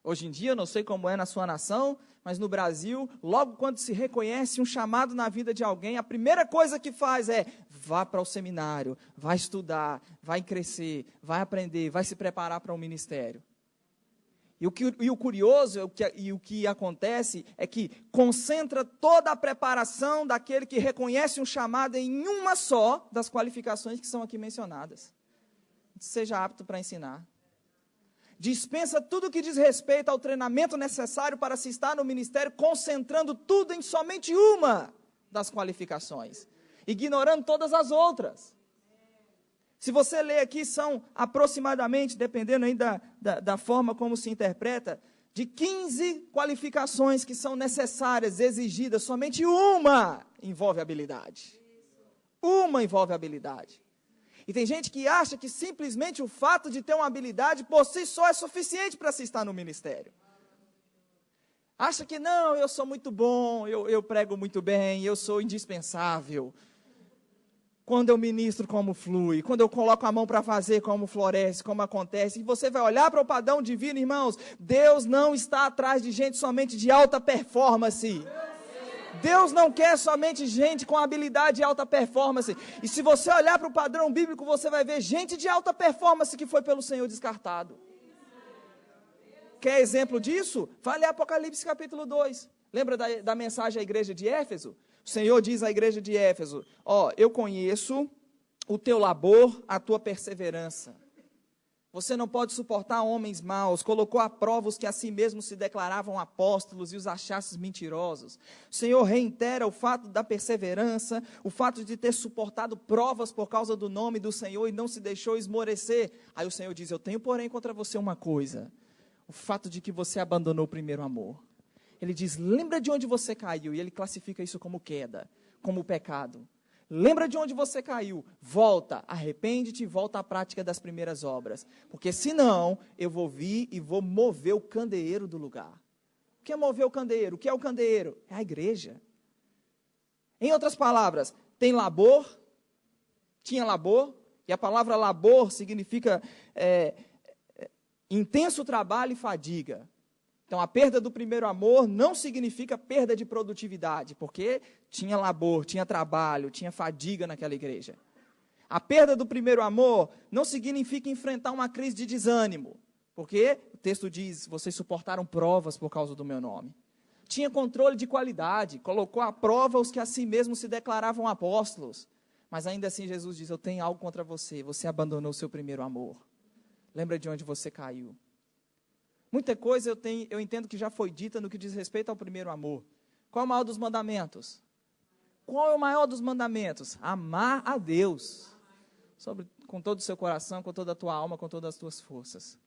Hoje em dia, eu não sei como é na sua nação, mas no Brasil, logo quando se reconhece um chamado na vida de alguém, a primeira coisa que faz é, vá para o seminário, vai estudar, vai crescer, vai aprender, vai se preparar para um ministério. E o curioso, o que acontece, é que concentra toda a preparação daquele que reconhece um chamado em uma só das qualificações que são aqui mencionadas. Seja apto para ensinar. Dispensa tudo que diz respeito ao treinamento necessário para se estar no ministério, concentrando tudo em somente uma das qualificações, ignorando todas as outras. Se você ler aqui, são aproximadamente, dependendo aí da forma como se interpreta, de 15 qualificações que são necessárias, exigidas, somente uma envolve habilidade. Uma envolve habilidade. E tem gente que acha que simplesmente o fato de ter uma habilidade por si só é suficiente para se estar no ministério. Acha que não, eu sou muito bom, eu prego muito bem, eu sou indispensável. Quando eu ministro, como flui. Quando eu coloco a mão para fazer, como floresce, como acontece. E você vai olhar para o padrão divino, irmãos. Deus não está atrás de gente somente de alta performance. Deus não quer somente gente com habilidade de alta performance. E se você olhar para o padrão bíblico, você vai ver gente de alta performance que foi pelo Senhor descartado. Quer exemplo disso? Vai ler Apocalipse capítulo 2. Lembra da mensagem à igreja de Éfeso? O Senhor diz à igreja de Éfeso, eu conheço o teu labor, a tua perseverança. Você não pode suportar homens maus, colocou à prova os que a si mesmos se declaravam apóstolos e os achastes mentirosos. O Senhor reitera o fato da perseverança, o fato de ter suportado provas por causa do nome do Senhor e não se deixou esmorecer. Aí o Senhor diz, eu tenho porém contra você uma coisa, o fato de que você abandonou o primeiro amor. Ele diz, lembra de onde você caiu, e ele classifica isso como queda, como pecado. Lembra de onde você caiu, volta, arrepende-te e volta à prática das primeiras obras. Porque senão, eu vou vir e vou mover o candeeiro do lugar. O que é mover o candeeiro? O que é o candeeiro? É a igreja. Em outras palavras, tem labor, tinha labor, e a palavra labor significa intenso trabalho e fadiga. Então, a perda do primeiro amor não significa perda de produtividade, porque tinha labor, tinha trabalho, tinha fadiga naquela igreja. A perda do primeiro amor não significa enfrentar uma crise de desânimo, porque o texto diz, vocês suportaram provas por causa do meu nome. Tinha controle de qualidade, colocou à prova os que a si mesmos se declaravam apóstolos. Mas ainda assim Jesus diz, eu tenho algo contra você, você abandonou o seu primeiro amor. Lembra de onde você caiu. Muita coisa eu entendo que já foi dita no que diz respeito ao primeiro amor. Qual é o maior dos mandamentos? Qual é o maior dos mandamentos? Amar a Deus. Com todo o seu coração, com toda a tua alma, com todas as tuas forças.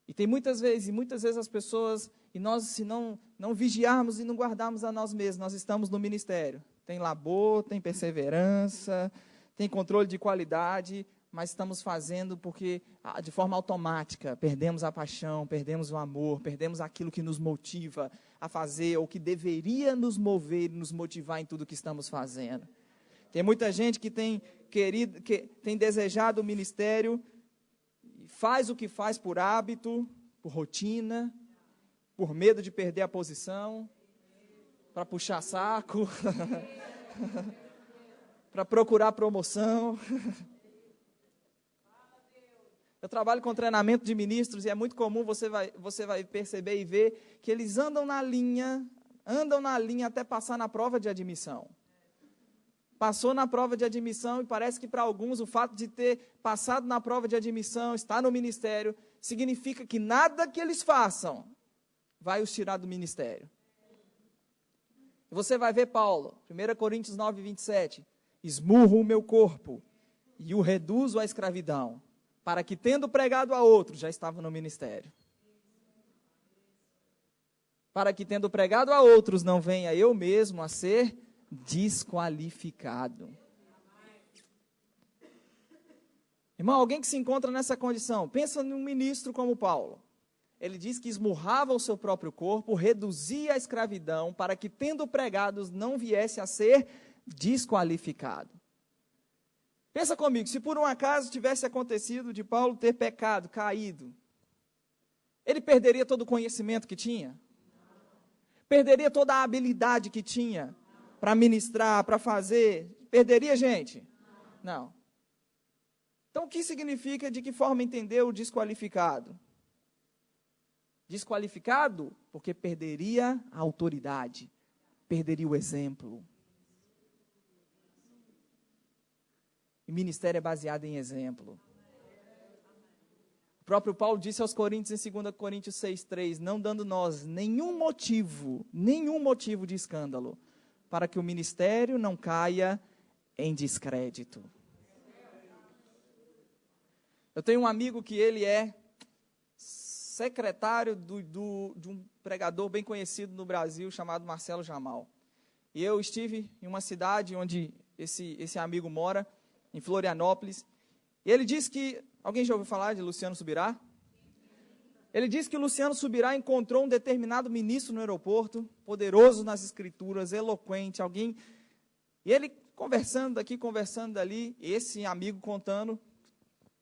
E tem muitas vezes as pessoas, e nós, se não vigiarmos e não guardarmos a nós mesmos, nós estamos no ministério. Tem labor, tem perseverança, tem controle de qualidade, mas estamos fazendo porque, de forma automática, perdemos a paixão, perdemos o amor, perdemos aquilo que nos motiva a fazer, ou que deveria nos mover e nos motivar em tudo que estamos fazendo. Tem muita gente que tem desejado o ministério, faz o que faz por hábito, por rotina, por medo de perder a posição, para puxar saco, para procurar promoção. Eu trabalho com treinamento de ministros e é muito comum, você vai perceber e ver que eles andam na linha até passar na prova de admissão. Passou na prova de admissão e parece que para alguns o fato de ter passado na prova de admissão, estar no ministério, significa que nada que eles façam vai os tirar do ministério. Você vai ver Paulo, 1 Coríntios 9, 27, esmurro o meu corpo e o reduzo à escravidão, para que, tendo pregado a outros, já estava no ministério. Para que, tendo pregado a outros, não venha eu mesmo a ser desqualificado. Irmão, alguém que se encontra nessa condição, pensa num ministro como Paulo. Ele diz que esmurrava o seu próprio corpo, reduzia a escravidão, para que, tendo pregado, não viesse a ser desqualificado. Pensa comigo, se por um acaso tivesse acontecido de Paulo ter pecado, caído, ele perderia todo o conhecimento que tinha? Perderia toda a habilidade que tinha para ministrar, para fazer? Perderia, gente? Não. Então, o que significa, de que forma entender o desqualificado? Desqualificado porque perderia a autoridade, perderia o exemplo. E ministério é baseado em exemplo. O próprio Paulo disse aos Coríntios, em 2 Coríntios 6,3, não dando nós nenhum motivo de escândalo, para que o ministério não caia em descrédito. Eu tenho um amigo que ele é secretário de um pregador bem conhecido no Brasil, chamado Marcelo Jamal. E eu estive em uma cidade onde esse amigo mora, em Florianópolis, e ele disse que, alguém já ouviu falar de Luciano Subirá? Ele disse que Luciano Subirá encontrou um determinado ministro no aeroporto, poderoso nas escrituras, eloquente, alguém, e ele conversando daqui, conversando dali, esse amigo contando,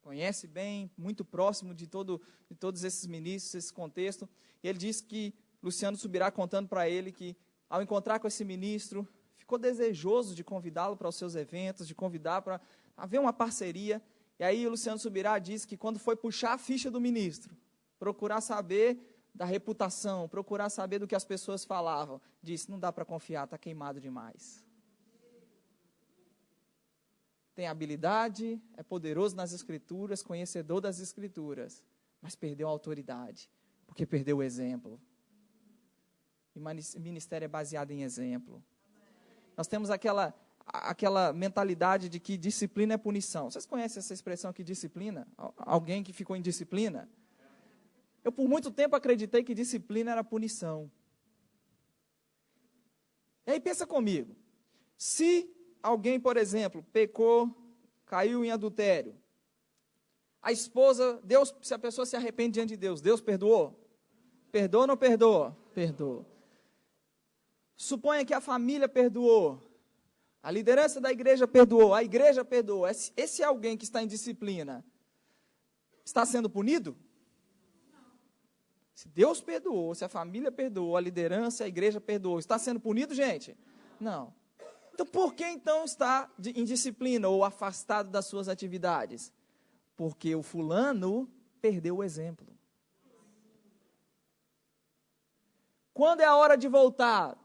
conhece bem, muito próximo de todos esses ministros, esse contexto, e ele disse que Luciano Subirá contando para ele que, ao encontrar com esse ministro, ficou desejoso de convidá-lo para os seus eventos, de convidar para haver uma parceria. E aí o Luciano Subirá disse que quando foi puxar a ficha do ministro, procurar saber da reputação, procurar saber do que as pessoas falavam, disse, não dá para confiar, está queimado demais. Tem habilidade, é poderoso nas escrituras, conhecedor das escrituras, mas perdeu a autoridade, porque perdeu o exemplo. E ministério é baseado em exemplo. Nós temos aquela mentalidade de que disciplina é punição. Vocês conhecem essa expressão aqui, disciplina? Alguém que ficou em disciplina? Eu, por muito tempo, acreditei que disciplina era punição. E aí, pensa comigo. Se alguém, por exemplo, pecou, caiu em adultério, a esposa, se a pessoa se arrepende diante de Deus perdoou? Perdoa ou não perdoa? Perdoa. Suponha que a família perdoou, a liderança da igreja perdoou, a igreja perdoou. Esse alguém que está em disciplina está sendo punido? Se Deus perdoou, se a família perdoou, a liderança, a igreja perdoou, está sendo punido, gente? Não. Então, por que então está em disciplina ou afastado das suas atividades? Porque o fulano perdeu o exemplo. Quando é a hora de voltar?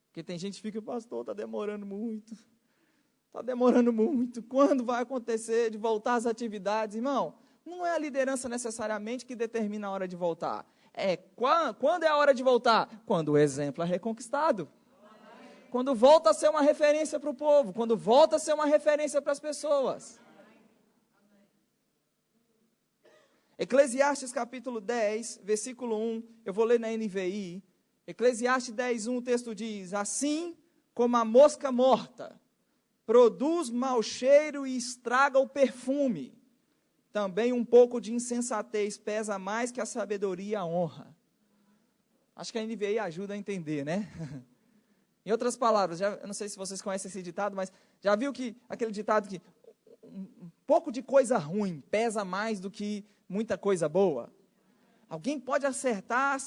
Porque tem gente que fica, pastor, está demorando muito. Está demorando muito. Quando vai acontecer de voltar às atividades? Irmão, não é a liderança necessariamente que determina a hora de voltar. Quando é a hora de voltar? Quando o exemplo é reconquistado. Quando volta a ser uma referência para o povo. Quando volta a ser uma referência para as pessoas. Eclesiastes capítulo 10, versículo 1, eu vou ler na NVI. Eclesiastes 10, 1, o texto diz: assim como a mosca morta produz mau cheiro e estraga o perfume, também um pouco de insensatez pesa mais que a sabedoria e a honra. Acho que a NVI ajuda a entender, né? Em outras palavras, eu não sei se vocês conhecem esse ditado, mas já viu que aquele ditado que um pouco de coisa ruim pesa mais do que muita coisa boa? Alguém pode acertar,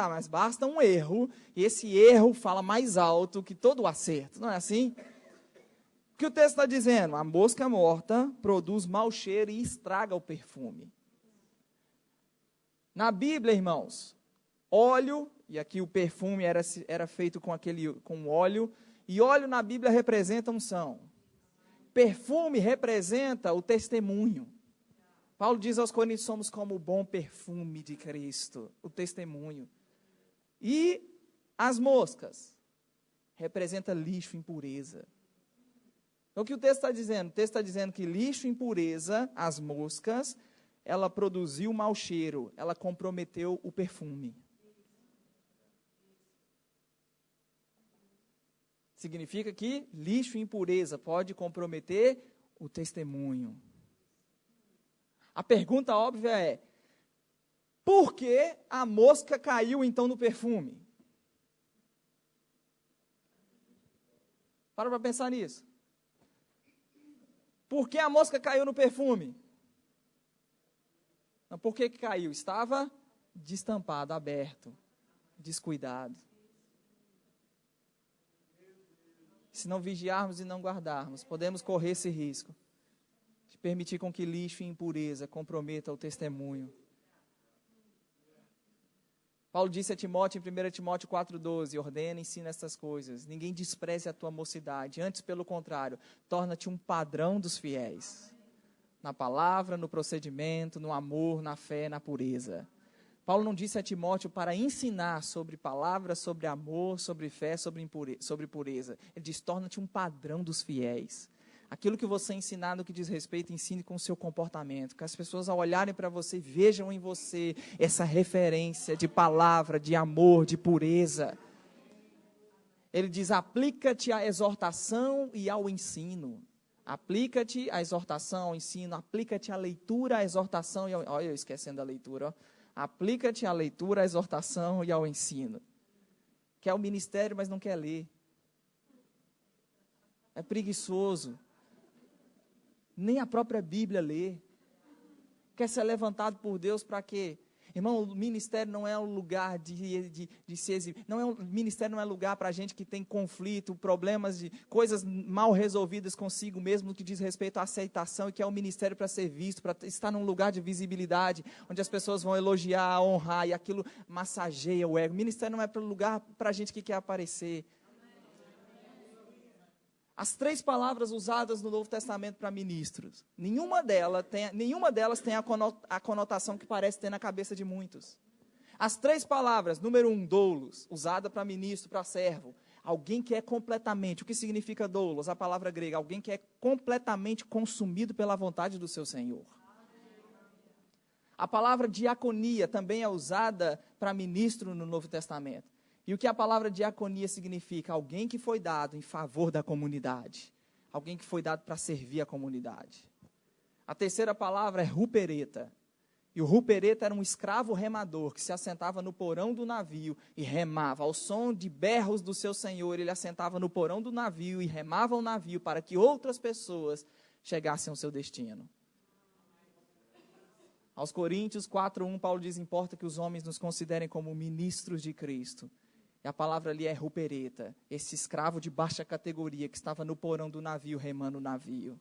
mas basta um erro, e esse erro fala mais alto que todo o acerto, não é assim? O que o texto está dizendo? A mosca morta produz mau cheiro e estraga o perfume. Na Bíblia, irmãos, óleo, e aqui o perfume era feito com óleo, e óleo na Bíblia representa unção. Perfume representa o testemunho. Paulo diz aos Coríntios: somos como o bom perfume de Cristo, o testemunho. E as moscas representa lixo, impureza. Então o que o texto está dizendo? O texto está dizendo que lixo, impureza, as moscas, ela produziu mau cheiro, ela comprometeu o perfume. Significa que lixo e impureza pode comprometer o testemunho. A pergunta óbvia é: por que a mosca caiu então no perfume? Para pensar nisso. Por que a mosca caiu no perfume? Não, por que caiu? Estava destampado, aberto, descuidado. Se não vigiarmos e não guardarmos, podemos correr esse risco de permitir com que lixo e impureza comprometa o testemunho. Paulo disse a Timóteo em 1 Timóteo 4,12, ordena e ensina estas coisas. Ninguém despreze a tua mocidade, antes pelo contrário, torna-te um padrão dos fiéis. Na palavra, no procedimento, no amor, na fé, na pureza. Paulo não disse a Timóteo para ensinar sobre palavras, sobre amor, sobre fé, sobre pureza. Ele diz: torna-te um padrão dos fiéis. Aquilo que você ensinar no que diz respeito, ensine com o seu comportamento. Que as pessoas, ao olharem para você, vejam em você essa referência de palavra, de amor, de pureza. Ele diz: aplica-te à exortação e ao ensino. Aplica-te à exortação, ao ensino. Aplica-te à leitura, à exortação e ao... Olha, eu esquecendo a leitura, ó. Aplica-te à leitura, à exortação e ao ensino. Quer o ministério, mas não quer ler. É preguiçoso. Nem a própria Bíblia lê. Quer ser levantado por Deus para quê? Irmão, o ministério não é um lugar de se exibir. Ministério não é lugar para gente que tem conflito, problemas, coisas mal resolvidas consigo mesmo, no que diz respeito à aceitação, e que é o ministério para ser visto, para estar num lugar de visibilidade, onde as pessoas vão elogiar, honrar, e aquilo massageia o ego. O ministério não é para lugar para gente que quer aparecer. As 3 palavras usadas no Novo Testamento para ministros, nenhuma delas tem a conotação que parece ter na cabeça de muitos. As 3 palavras, número 1, doulos, usada para ministro, para servo. Alguém que é completamente, o que significa doulos? A palavra grega, alguém que é completamente consumido pela vontade do seu Senhor. A palavra diaconia também é usada para ministro no Novo Testamento. E o que a palavra diaconia significa? Alguém que foi dado em favor da comunidade. Alguém que foi dado para servir a comunidade. A terceira palavra é rupereta. E o rupereta era um escravo remador que se assentava no porão do navio e remava. Ao som de berros do seu senhor, ele assentava no porão do navio e remava o navio para que outras pessoas chegassem ao seu destino. Aos Coríntios 4:1, Paulo diz: importa que os homens nos considerem como ministros de Cristo. E a palavra ali é rupereta, esse escravo de baixa categoria que estava no porão do navio, remando o navio.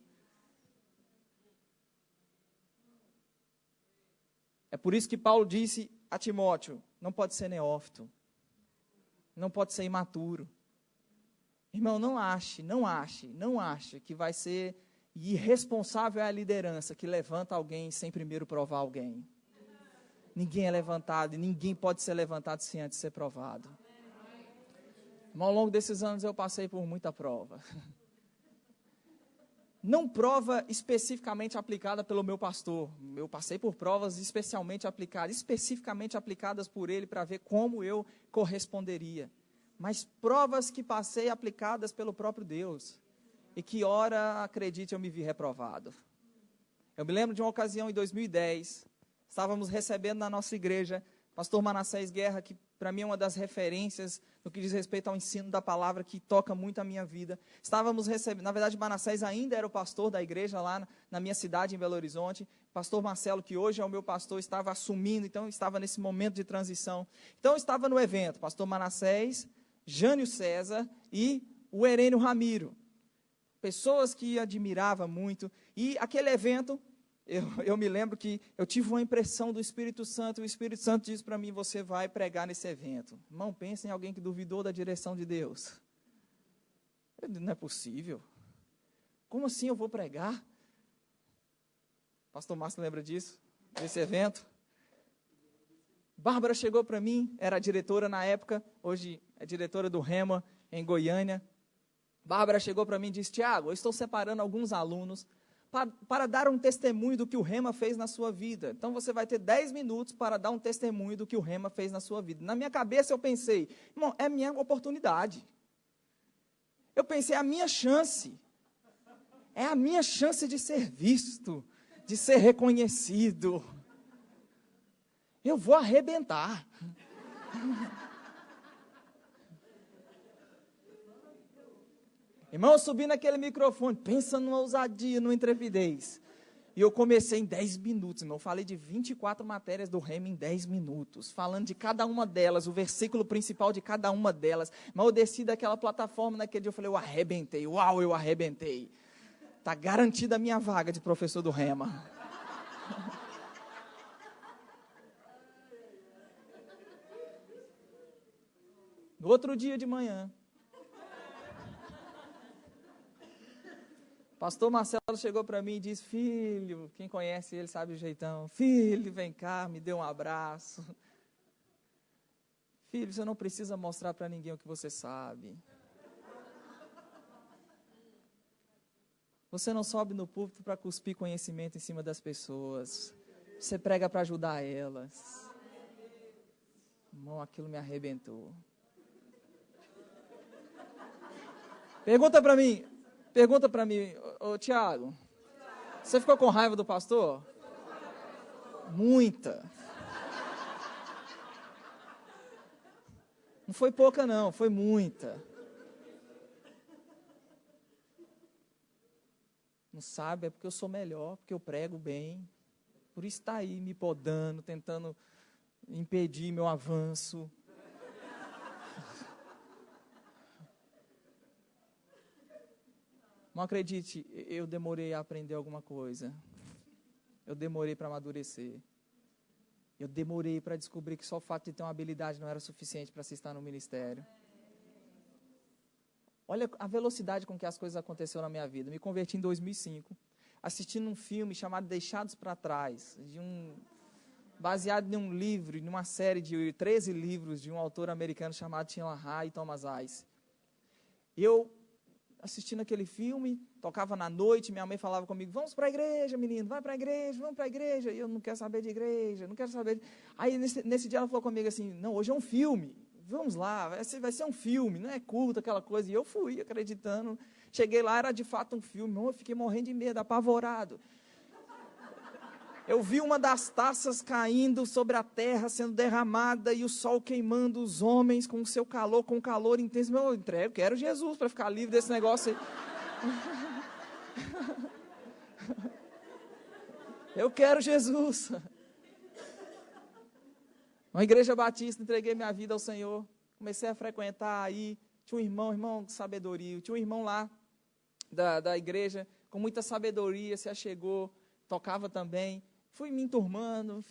É por isso que Paulo disse a Timóteo: não pode ser neófito, não pode ser imaturo. Irmão, não ache que vai ser irresponsável a liderança que levanta alguém sem primeiro provar alguém. Ninguém é levantado e ninguém pode ser levantado sem antes ser provado. Ao longo desses anos eu passei por muita prova. não prova especificamente aplicada pelo meu pastor. Eu passei por provas especificamente aplicadas por ele para ver como eu corresponderia. Mas provas que passei aplicadas pelo próprio Deus. E que ora, acredite, eu me vi reprovado. Eu me lembro de uma ocasião em 2010, estávamos recebendo na nossa igreja pastor Manassés Guerra, que para mim é uma das referências no que diz respeito ao ensino da palavra, que toca muito a minha vida. Estávamos recebendo, na verdade Manassés ainda era o pastor da igreja lá na minha cidade, em Belo Horizonte. Pastor Marcelo, que hoje é o meu pastor, estava assumindo, então estava nesse momento de transição. Então estava no evento, pastor Manassés, Jânio César e o Herênio Ramiro. Pessoas que admirava muito. E aquele evento, eu me lembro que eu tive uma impressão do Espírito Santo, e o Espírito Santo disse para mim, você vai pregar nesse evento. Irmão, pensa em alguém que duvidou da direção de Deus. Não é possível. Como assim eu vou pregar? Pastor Márcio lembra disso? Desse evento? Bárbara chegou para mim, era a diretora na época, hoje é diretora do Rema, em Goiânia. Bárbara chegou para mim e disse, Tiago, eu estou separando alguns alunos para dar um testemunho do que o Rema fez na sua vida. Então, você vai ter 10 minutos para dar um testemunho do que o Rema fez na sua vida. Na minha cabeça, eu pensei, irmão, é minha oportunidade. Eu pensei, é a minha chance. É a minha chance de ser visto, de ser reconhecido. Eu vou arrebentar. Irmão, eu subi naquele microfone, pensa numa ousadia, numa intrepidez. E eu comecei em 10 minutos, irmão. Eu falei de 24 matérias do Rema em 10 minutos, falando de cada uma delas, o versículo principal de cada uma delas. Mas eu desci daquela plataforma naquele dia, eu falei, eu arrebentei, uau, eu arrebentei. Está garantida a minha vaga de professor do Rema. No outro dia de manhã, pastor Marcelo chegou para mim e disse, filho, quem conhece ele sabe o jeitão, filho, vem cá, me dê um abraço. Filho, você não precisa mostrar para ninguém o que você sabe. Você não sobe no púlpito para cuspir conhecimento em cima das pessoas. Você prega para ajudar elas. Irmão, aquilo me arrebentou. Pergunta para mim, ô Tiago, você ficou com raiva do pastor? Muita. Não foi pouca não, foi muita. Não sabe, é porque eu sou melhor, porque eu prego bem. Por isso está aí me podando, tentando impedir meu avanço. Não acredite, eu demorei a aprender alguma coisa. Eu demorei para amadurecer. Eu demorei para descobrir que só o fato de ter uma habilidade não era suficiente para se estar no ministério. Olha a velocidade com que as coisas aconteceram na minha vida. Me converti em 2005, assistindo um filme chamado Deixados para Trás, baseado em um livro, em uma série de 13 livros de um autor americano chamado Tim LaHaye e Thomas Ice. Eu assistindo aquele filme, tocava na noite, minha mãe falava comigo, vamos para a igreja, menino, vai para a igreja, vamos para a igreja. E eu não quero saber de igreja, não quero saber. Aí, nesse dia, ela falou comigo assim, não, hoje é um filme, vamos lá, vai ser um filme, não é culto, aquela coisa. E eu fui, acreditando. Cheguei lá, era de fato um filme. Eu fiquei morrendo de medo, apavorado. Eu vi uma das taças caindo sobre a terra, sendo derramada, e o sol queimando os homens com o seu calor, com calor intenso. Eu quero Jesus para ficar livre desse negócio aí. Eu quero Jesus. Uma igreja batista, entreguei minha vida ao Senhor. Comecei a frequentar aí. Tinha um irmão de sabedoria. Tinha um irmão lá da igreja, com muita sabedoria, se achegou, tocava também. Fui me enturmando,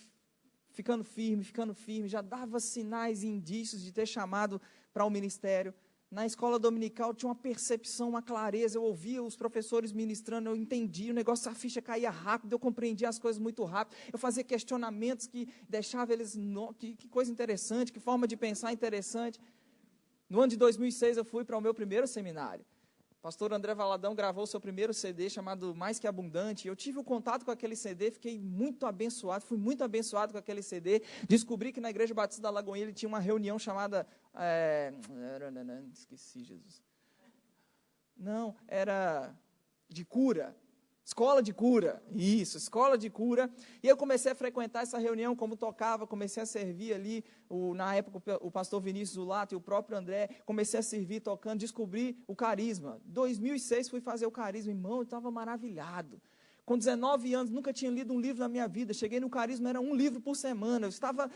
ficando firme, já dava sinais e indícios de ter chamado para o ministério. Na escola dominical tinha uma percepção, uma clareza, eu ouvia os professores ministrando, eu entendia, o negócio, a ficha caía rápido, eu compreendia as coisas muito rápido, eu fazia questionamentos que deixavam eles, que coisa interessante, que forma de pensar interessante. No ano de 2006 eu fui para o meu primeiro seminário. O pastor André Valadão gravou o seu primeiro CD chamado Mais Que Abundante. Eu tive um contato com aquele CD, fiquei muito abençoado, fui muito abençoado com aquele CD. Descobri que na Igreja Batista da Lagoinha ele tinha uma reunião chamada... esqueci, Jesus. Não, era de cura. Escola de cura, isso, escola de cura. E eu comecei a frequentar essa reunião, como tocava, comecei a servir ali, na época o pastor Vinícius Zulato e o próprio André, comecei a servir, tocando, descobri o carisma. 2006 fui fazer o carisma, irmão, eu estava maravilhado. Com 19 anos, nunca tinha lido um livro na minha vida, cheguei no carisma, era um livro por semana, eu estava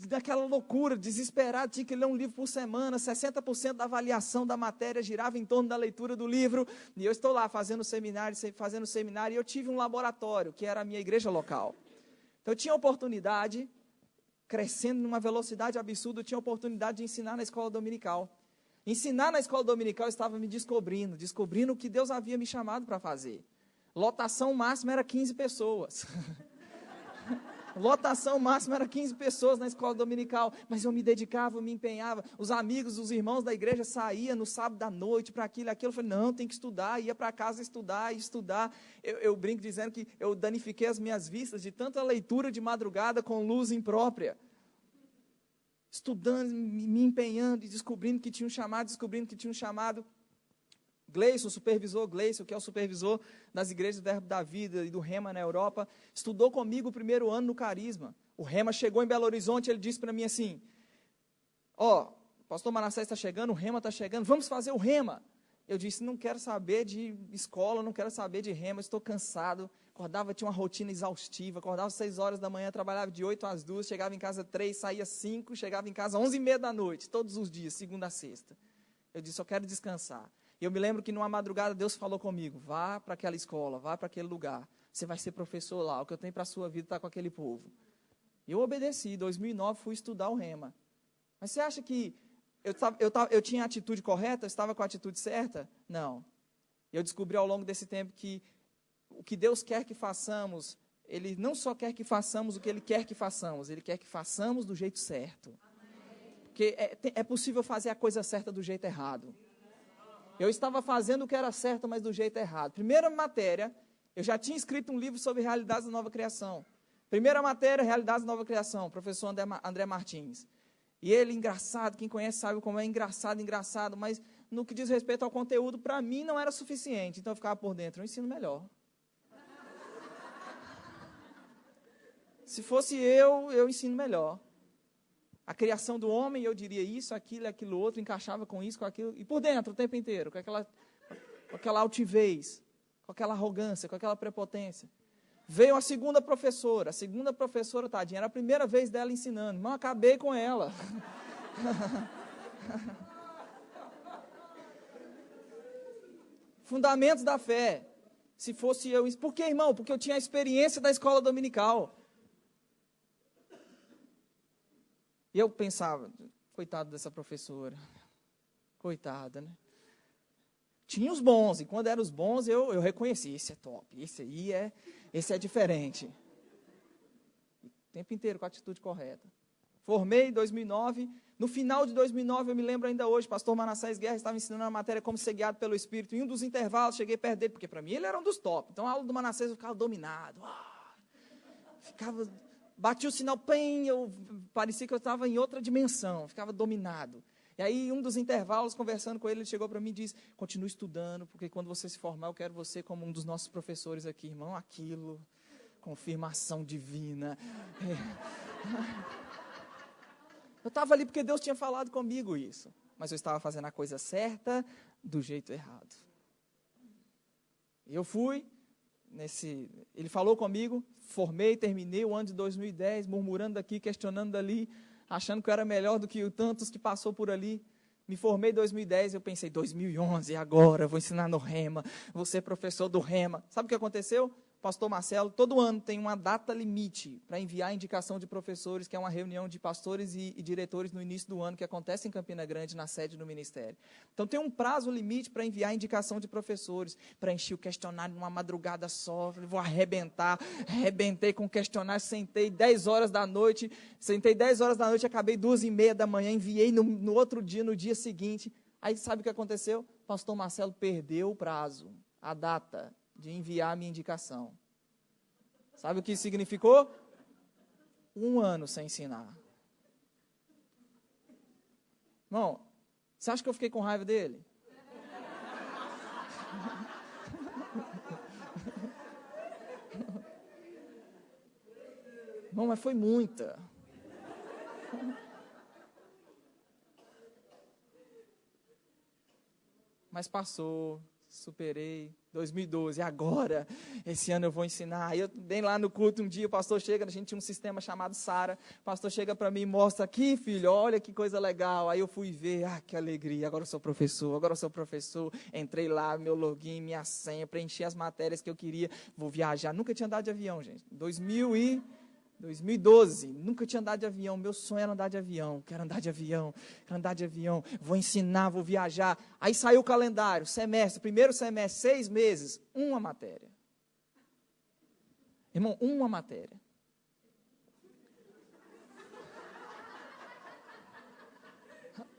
daquela loucura, desesperado, tinha que ler um livro por semana, 60% da avaliação da matéria girava em torno da leitura do livro, e eu estou lá fazendo seminário, e eu tive um laboratório, que era a minha igreja local. Então eu tinha oportunidade, crescendo numa velocidade absurda, eu tinha oportunidade de ensinar na escola dominical. Ensinar na escola dominical, eu estava me descobrindo o que Deus havia me chamado para fazer. Lotação máxima era 15 pessoas. Lotação máxima era 15 pessoas na escola dominical, mas eu me dedicava, eu me empenhava. Os amigos, os irmãos da igreja saíam no sábado à noite para aquilo e aquilo. Eu falei, não, tem que estudar. Ia para casa estudar. Eu brinco dizendo que eu danifiquei as minhas vistas de tanta leitura de madrugada com luz imprópria. Estudando, me empenhando e descobrindo que tinha um chamado. Gleison, supervisor Gleison, que é o supervisor das igrejas do Verbo da Vida e do Rema na Europa, estudou comigo o primeiro ano no Carisma. O Rema chegou em Belo Horizonte, ele disse para mim assim, o pastor Manassés está chegando, o Rema está chegando, vamos fazer o Rema. Eu disse, não quero saber de escola, não quero saber de Rema, estou cansado. Acordava, tinha uma rotina exaustiva, acordava às 6 horas da manhã, trabalhava de 8 às 2, chegava em casa 3, saía 5, chegava em casa 11h30 da noite, todos os dias, segunda a sexta. Eu disse, eu quero descansar. E eu me lembro que numa madrugada Deus falou comigo, vá para aquela escola, vá para aquele lugar, você vai ser professor lá, o que eu tenho para a sua vida está com aquele povo. E eu obedeci, em 2009 fui estudar o Rema. Mas você acha que eu tinha a atitude correta, eu estava com a atitude certa? Não. Eu descobri ao longo desse tempo que o que Deus quer que façamos, Ele não só quer que façamos o que Ele quer que façamos, Ele quer que façamos do jeito certo. Porque é possível fazer a coisa certa do jeito errado. Eu estava fazendo o que era certo, mas do jeito errado. Primeira matéria, eu já tinha escrito um livro sobre realidades da nova criação. Primeira matéria, realidades da nova criação, professor André Martins. E ele, engraçado, quem conhece sabe como é engraçado, mas no que diz respeito ao conteúdo, para mim não era suficiente. Então eu ficava por dentro, eu ensino melhor. Se fosse eu ensino melhor. A criação do homem, eu diria isso, aquilo outro, encaixava com isso, com aquilo, e por dentro o tempo inteiro, com aquela altivez, com aquela arrogância, com aquela prepotência. Veio a segunda professora, tadinha, era a primeira vez dela ensinando, mas acabei com ela. Fundamentos da fé. Se fosse eu, por que, irmão? Porque eu tinha a experiência da escola dominical. E eu pensava, coitado dessa professora, coitada, né? Tinha os bons, e quando eram os bons, eu reconheci, esse é top, esse é diferente. O tempo inteiro com a atitude correta. Formei em 2009, no final de 2009, eu me lembro ainda hoje, pastor Manassés Guerra estava ensinando uma matéria como ser guiado pelo Espírito, em um dos intervalos, cheguei perto dele, porque para mim ele era um dos top, então a aula do Manassés eu ficava dominado, batia o sinal, parecia que eu estava em outra dimensão, ficava dominado. E aí, em um dos intervalos, conversando com ele, ele chegou para mim e disse, continue estudando, porque quando você se formar, eu quero você como um dos nossos professores aqui, irmão, aquilo, confirmação divina. Eu estava ali porque Deus tinha falado comigo isso, mas eu estava fazendo a coisa certa do jeito errado. E eu fui, ele falou comigo, formei, terminei o ano de 2010, murmurando daqui, questionando dali, achando que eu era melhor do que tantos que passou por ali. Me formei em 2010, eu pensei, 2011, agora, vou ensinar no Rema, vou ser professor do Rema. Sabe o que aconteceu? Pastor Marcelo, todo ano tem uma data limite para enviar a indicação de professores, que é uma reunião de pastores e diretores no início do ano, que acontece em Campina Grande, na sede do ministério. Então tem um prazo limite para enviar a indicação de professores, preenchi o questionário numa madrugada só, vou arrebentar, arrebentei com o questionário, sentei 10 horas da noite, acabei 2h30 da manhã, enviei no outro dia, no dia seguinte. Aí sabe o que aconteceu? pastor Marcelo perdeu o prazo, a data de enviar a minha indicação. Sabe o que isso significou? 1 ano sem ensinar. Irmão, você acha que eu fiquei com raiva dele? Não, mas foi muita. Mas passou, superei. 2012, agora, esse ano eu vou ensinar. Aí eu bem lá no culto um dia, o pastor chega, a gente tinha um sistema chamado Sara, o pastor chega para mim e mostra aqui, filho, olha que coisa legal. Aí eu fui ver, que alegria, agora eu sou professor, entrei lá, meu login, minha senha, preenchi as matérias que eu queria, vou viajar. Nunca tinha andado de avião, gente. 2012, nunca tinha andado de avião, meu sonho era andar de avião, quero andar de avião, vou ensinar, vou viajar. Aí saiu o calendário, primeiro semestre, 6 meses, uma matéria. Irmão, uma matéria.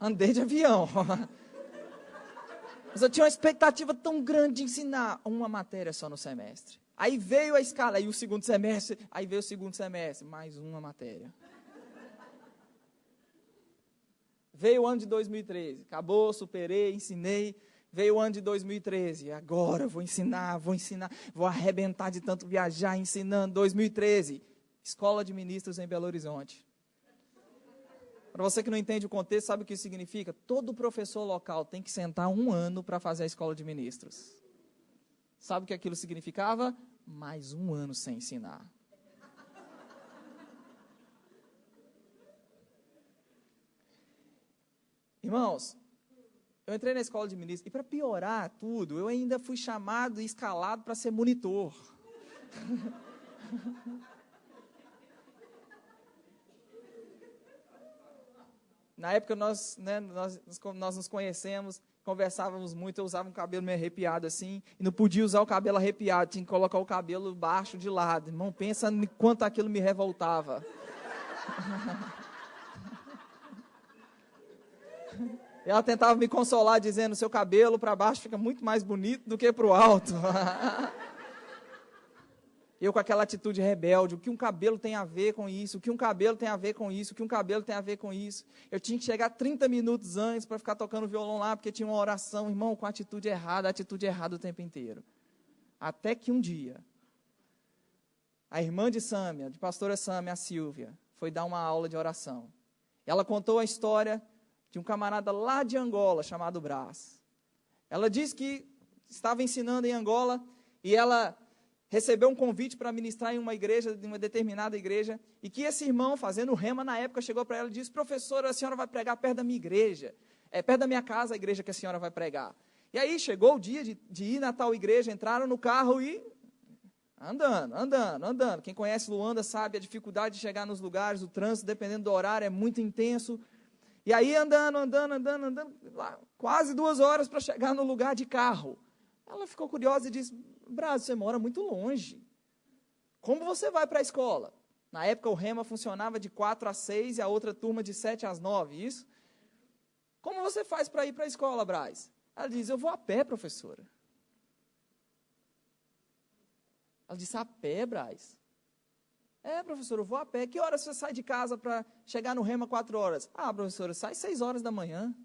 Andei de avião. Mas eu tinha uma expectativa tão grande de ensinar uma matéria só no semestre. Aí veio a escala, aí veio o segundo semestre, mais uma matéria. Veio o ano de 2013, acabou, superei, ensinei. Veio o ano de 2013, agora vou ensinar, vou arrebentar de tanto viajar ensinando. 2013, Escola de Ministros em Belo Horizonte. Para você que não entende o contexto, sabe o que isso significa? Todo professor local tem que sentar 1 ano para fazer a Escola de Ministros. Sabe o que aquilo significava? Mais 1 ano sem ensinar. Irmãos, eu entrei na escola de ministros e para piorar tudo, eu ainda fui chamado e escalado para ser monitor. Na época nós nos conhecemos, conversávamos muito, eu usava um cabelo meio arrepiado assim, e não podia usar o cabelo arrepiado, tinha que colocar o cabelo baixo de lado. Irmão, pensa em quanto aquilo me revoltava. Ela tentava me consolar dizendo, seu cabelo para baixo fica muito mais bonito do que para o alto. Eu com aquela atitude rebelde, o que um cabelo tem a ver com isso, o que um cabelo tem a ver com isso, o que um cabelo tem a ver com isso. Eu tinha que chegar 30 minutos antes para ficar tocando violão lá, porque tinha uma oração, irmão, com a atitude errada o tempo inteiro. Até que um dia, a irmã de Sâmia, de pastora Sâmia, a Silvia, foi dar uma aula de oração. Ela contou a história de um camarada lá de Angola, chamado Brás. Ela disse que estava ensinando em Angola, e ela recebeu um convite para ministrar em uma igreja, em uma determinada igreja, e que esse irmão, fazendo rema na época, chegou para ela e disse, professora, a senhora vai pregar perto da minha igreja, perto da minha casa, a igreja que a senhora vai pregar. E aí chegou o dia de ir na tal igreja, entraram no carro e andando. Quem conhece Luanda sabe a dificuldade de chegar nos lugares, o trânsito, dependendo do horário, é muito intenso. E aí andando, lá, quase 2 horas para chegar no lugar de carro. Ela ficou curiosa e disse, Brás, você mora muito longe. Como você vai para a escola? Na época o rema funcionava de 4 às 6 e a outra turma de 7 às 9, isso? Como você faz para ir para a escola, Brás? Ela diz, eu vou a pé, professora. Ela disse, a pé, Brás? Professora, eu vou a pé. Que horas você sai de casa para chegar no rema 4 horas? Professora, sai 6 horas da manhã.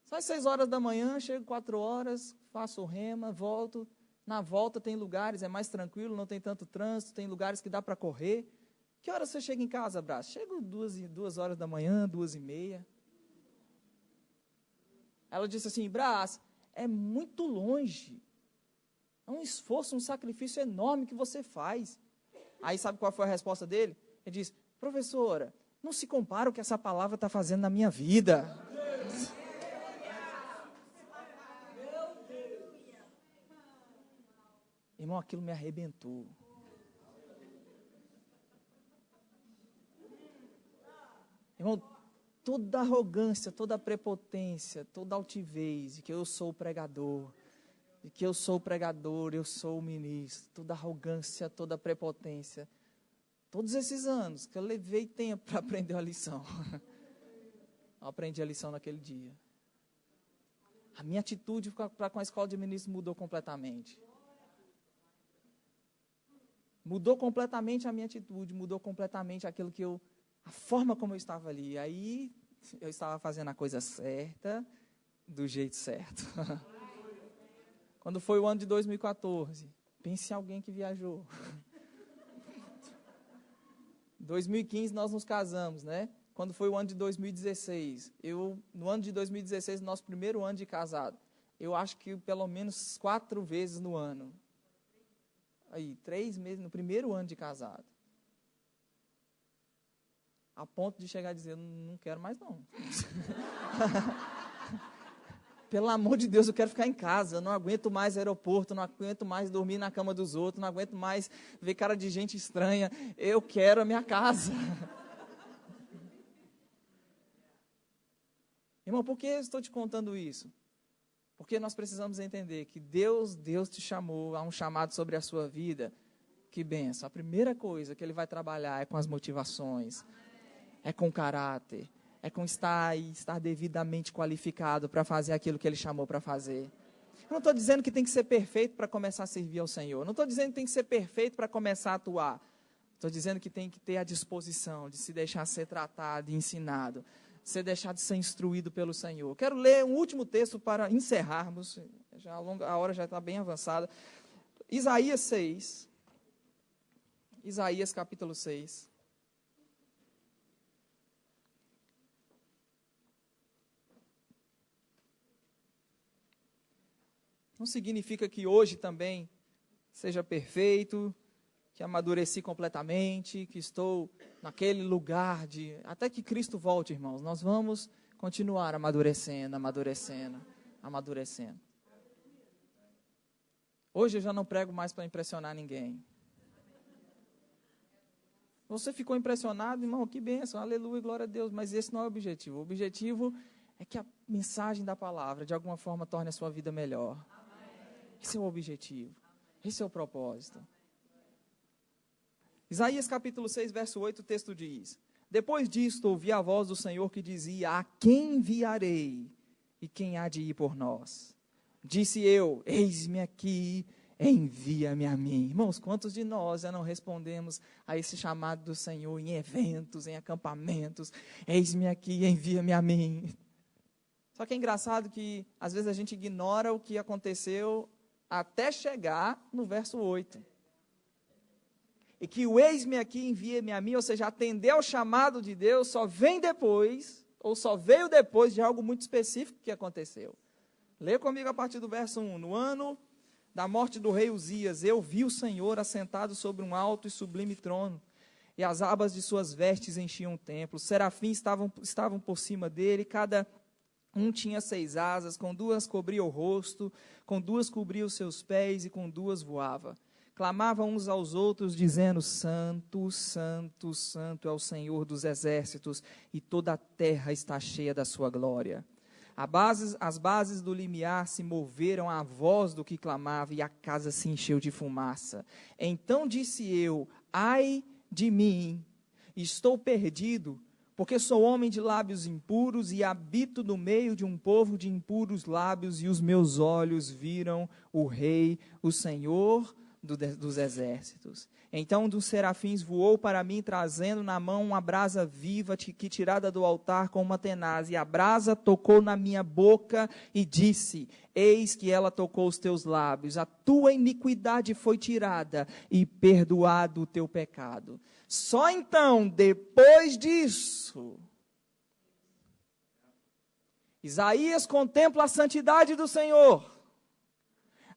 Sai 6 horas da manhã, chego 4 horas, faço o rema, volto. Na volta tem lugares, é mais tranquilo, não tem tanto trânsito, tem lugares que dá para correr. Que horas você chega em casa, Brás? Chego 2 horas da manhã, 2h30. Ela disse assim, Brás, é muito longe. É um esforço, um sacrifício enorme que você faz. Aí sabe qual foi a resposta dele? Ele disse, professora, não se compara o que essa palavra está fazendo na minha vida. Irmão, aquilo me arrebentou. Irmão, toda arrogância, toda prepotência, toda altivez de que eu sou o pregador, eu sou o ministro, toda arrogância, toda prepotência. Todos esses anos que eu levei tempo para aprender a lição. Eu aprendi a lição naquele dia. A minha atitude para com a escola de ministros mudou completamente. Mudou completamente a minha atitude, mudou completamente aquilo que a forma como eu estava ali. Aí eu estava fazendo a coisa certa, do jeito certo. Quando foi o ano de 2014, pense em alguém que viajou. 2015 nós nos casamos, né? Quando foi o ano de 2016, no ano de 2016, nosso primeiro ano de casado, eu acho que pelo menos 4 vezes no ano. Aí, 3 meses no primeiro ano de casado. A ponto de chegar a dizer, não quero mais não. Pelo amor de Deus, eu quero ficar em casa, eu não aguento mais aeroporto, não aguento mais dormir na cama dos outros, não aguento mais ver cara de gente estranha, eu quero a minha casa. Irmão, por que eu estou te contando isso? Porque nós precisamos entender que Deus te chamou, há um chamado sobre a sua vida, que benção. A primeira coisa que Ele vai trabalhar é com as motivações, é com o caráter, é com estar devidamente qualificado para fazer aquilo que Ele chamou para fazer. Eu não estou dizendo que tem que ser perfeito para começar a servir ao Senhor. Não estou dizendo que tem que ser perfeito para começar a atuar. Estou dizendo que tem que ter a disposição de se deixar ser tratado e ensinado, ser deixado de ser instruído pelo Senhor. Quero ler um último texto para encerrarmos. A hora já está bem avançada. Isaías 6. Isaías capítulo 6. Não significa que hoje também seja perfeito, que amadureci completamente, que estou naquele lugar até que Cristo volte, irmãos. Nós vamos continuar amadurecendo. Hoje eu já não prego mais para impressionar ninguém. Você ficou impressionado, irmão? Que bênção, aleluia, glória a Deus. Mas esse não é o objetivo. O objetivo é que a mensagem da palavra, de alguma forma, torne a sua vida melhor. Esse é o objetivo. Esse é o propósito. Isaías capítulo 6, verso 8, o texto diz: Depois disto ouvi a voz do Senhor que dizia: A quem enviarei e quem há de ir por nós? Disse eu: Eis-me aqui, envia-me a mim. Irmãos, quantos de nós já não respondemos a esse chamado do Senhor em eventos, em acampamentos? Eis-me aqui, envia-me a mim. Só que é engraçado que às vezes a gente ignora o que aconteceu até chegar no verso 8. E que o eis-me aqui, envia-me a mim, ou seja, atender ao chamado de Deus, só vem depois, ou só veio depois de algo muito específico que aconteceu. Leia comigo a partir do verso 1. No ano da morte do rei Uzias, eu vi o Senhor assentado sobre um alto e sublime trono, e as abas de suas vestes enchiam o templo. Os serafins estavam por cima dele, cada um tinha 6 asas, com 2 cobria o rosto, com 2 cobria os seus pés, e com 2 voava. Clamavam uns aos outros, dizendo: Santo, Santo, Santo é o Senhor dos exércitos, e toda a terra está cheia da sua glória. As bases do limiar se moveram à voz do que clamava, e a casa se encheu de fumaça. Então disse eu: Ai de mim, estou perdido, porque sou homem de lábios impuros e habito no meio de um povo de impuros lábios, e os meus olhos viram o Rei, o Senhor dos exércitos. Então um dos serafins voou para mim, trazendo na mão uma brasa viva, que tirada do altar com uma tenaz, e a brasa tocou na minha boca e disse: Eis que ela tocou os teus lábios, a tua iniquidade foi tirada e perdoado o teu pecado. Só então, depois disso, Isaías contempla a santidade do Senhor.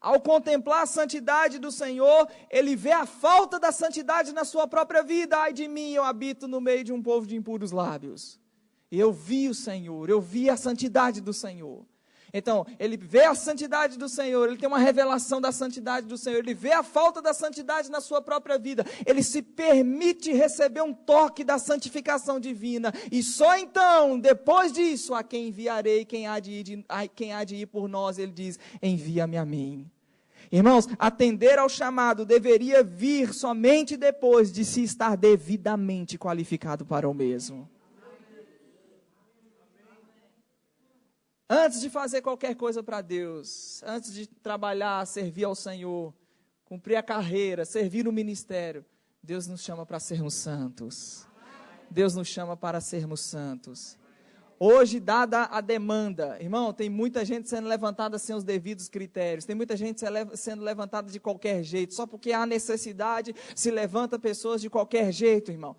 Ao contemplar a santidade do Senhor, ele vê a falta da santidade na sua própria vida. Ai de mim, eu habito no meio de um povo de impuros lábios. Eu vi o Senhor, eu vi a santidade do Senhor. Então, ele vê a santidade do Senhor, ele tem uma revelação da santidade do Senhor, ele vê a falta da santidade na sua própria vida, ele se permite receber um toque da santificação divina, e só então, depois disso, a quem enviarei, quem há de ir por nós, ele diz: envia-me a mim. Irmãos, atender ao chamado deveria vir somente depois de se estar devidamente qualificado para o mesmo. Antes de fazer qualquer coisa para Deus, antes de trabalhar, servir ao Senhor, cumprir a carreira, servir no ministério, Deus nos chama para sermos santos. Deus nos chama para sermos santos. Hoje, dada a demanda, irmão, tem muita gente sendo levantada sem os devidos critérios, tem muita gente sendo levantada de qualquer jeito, só porque há necessidade, se levanta pessoas de qualquer jeito, irmão.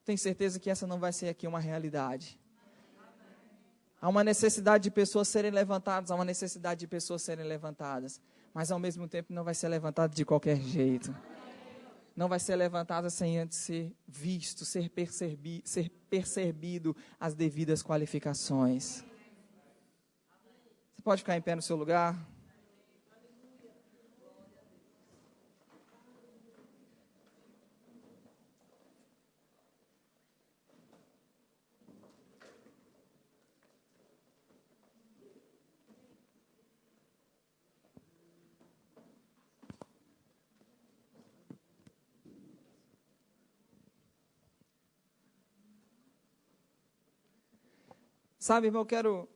Tenho certeza que essa não vai ser aqui uma realidade. Há uma necessidade de pessoas serem levantadas, há uma necessidade de pessoas serem levantadas, mas ao mesmo tempo não vai ser levantada de qualquer jeito. Não vai ser levantada sem antes ser visto, ser percebido as devidas qualificações. Você pode ficar em pé no seu lugar? Sabe, irmão, eu quero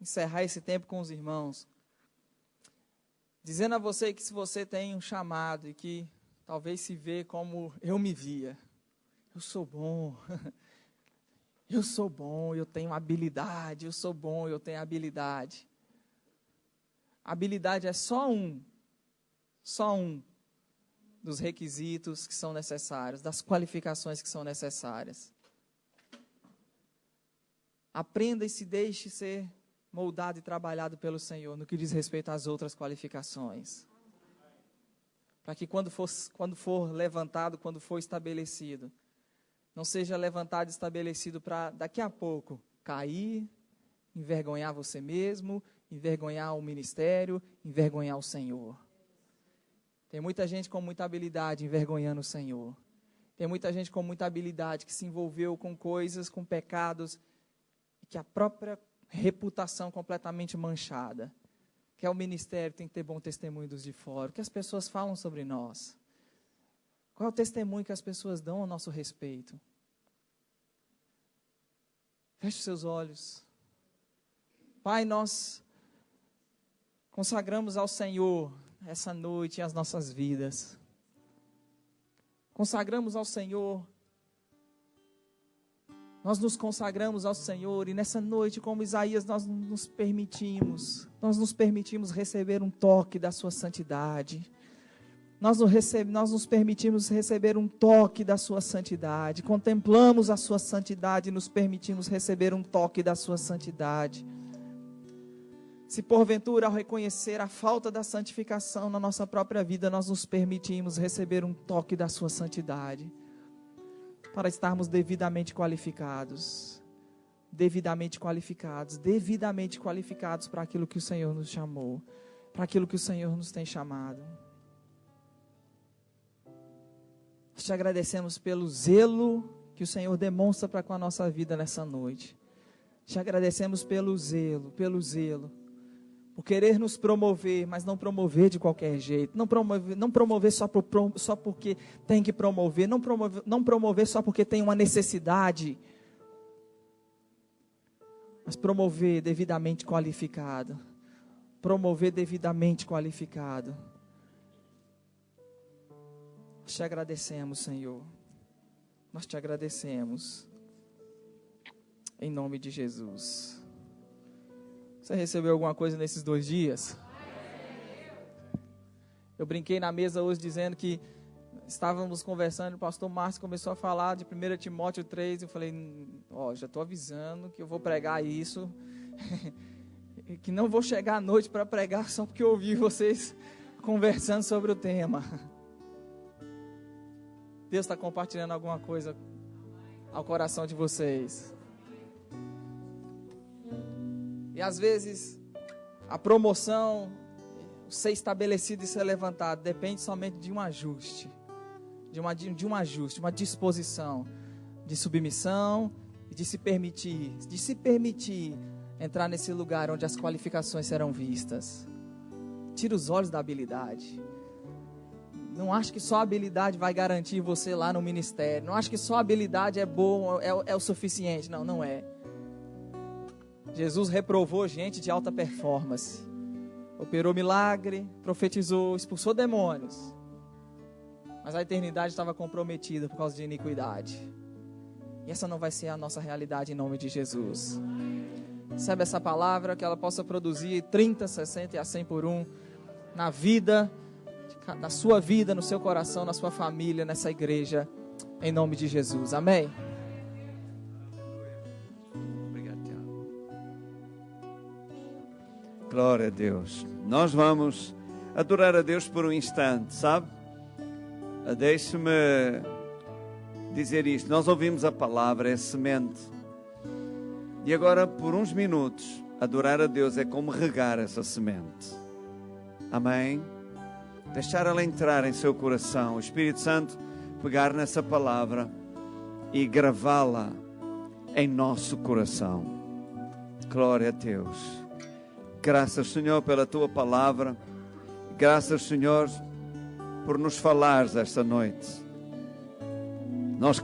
encerrar esse tempo com os irmãos, dizendo a você que se você tem um chamado e que talvez se vê como eu me via, eu sou bom, eu tenho habilidade, eu sou bom, eu tenho habilidade. Habilidade é só um dos requisitos que são necessários, das qualificações que são necessárias. Aprenda e se deixe ser moldado e trabalhado pelo Senhor no que diz respeito às outras qualificações. Para que quando for levantado, quando for estabelecido, não seja levantado e estabelecido para daqui a pouco cair, envergonhar você mesmo, envergonhar o ministério, envergonhar o Senhor. Tem muita gente com muita habilidade envergonhando o Senhor. Tem muita gente com muita habilidade que se envolveu com coisas, com pecados, que a própria reputação completamente manchada, que é o ministério, tem que ter bom testemunho dos de fora, o que as pessoas falam sobre nós, qual é o testemunho que as pessoas dão ao nosso respeito. Feche os seus olhos. Pai, nós consagramos ao Senhor essa noite as nossas vidas, consagramos ao Senhor. Nós nos consagramos ao Senhor e nessa noite, como Isaías, nós nos permitimos receber um toque da sua santidade. Nós nos permitimos receber um toque da sua santidade. Contemplamos a sua santidade e nos permitimos receber um toque da sua santidade. Se porventura, ao reconhecer a falta da santificação na nossa própria vida, nós nos permitimos receber um toque da sua santidade, para estarmos devidamente qualificados para aquilo que o Senhor nos chamou, para aquilo que o Senhor nos tem chamado. Nós te agradecemos pelo zelo que o Senhor demonstra para com a nossa vida nessa noite. Te agradecemos pelo zelo, por querer nos promover, mas não promover de qualquer jeito, não promover só porque tem que promover, não promover só porque tem uma necessidade, mas promover devidamente qualificado, Nós te agradecemos, Senhor, nós te agradecemos, em nome de Jesus. Você recebeu alguma coisa nesses 2 dias? Eu brinquei na mesa hoje dizendo que estávamos conversando, o pastor Márcio começou a falar de 1 Timóteo 3, eu falei, já estou avisando que eu vou pregar isso, que não vou chegar à noite para pregar só porque eu ouvi vocês conversando sobre o tema. Deus está compartilhando alguma coisa ao coração de vocês. E às vezes, a promoção, ser estabelecido e ser levantado, depende somente de um ajuste, uma disposição, de submissão, e de se permitir entrar nesse lugar onde as qualificações serão vistas. Tira os olhos da habilidade. Não acho que só a habilidade vai garantir você lá no ministério. Não acho que só a habilidade é bom, é o suficiente. Não é. Jesus reprovou gente de alta performance. Operou milagre, profetizou, expulsou demônios. Mas a eternidade estava comprometida por causa de iniquidade. E essa não vai ser a nossa realidade em nome de Jesus. Recebe essa palavra, que ela possa produzir 30, 60 e a 100 por 1 na vida, na sua vida, no seu coração, na sua família, nessa igreja, em nome de Jesus. Amém? Obrigado, Tiago. Glória a Deus. Nós vamos adorar a Deus por um instante, sabe? Deixe-me dizer isto. Nós ouvimos a palavra, é semente. E agora, por uns minutos, adorar a Deus é como regar essa semente. Amém? Deixar ela entrar em seu coração. O Espírito Santo pegar nessa palavra e gravá-la em nosso coração. Glória a Deus. Graças, Senhor, pela Tua palavra. Graças, Senhor, por nos falares esta noite. Nós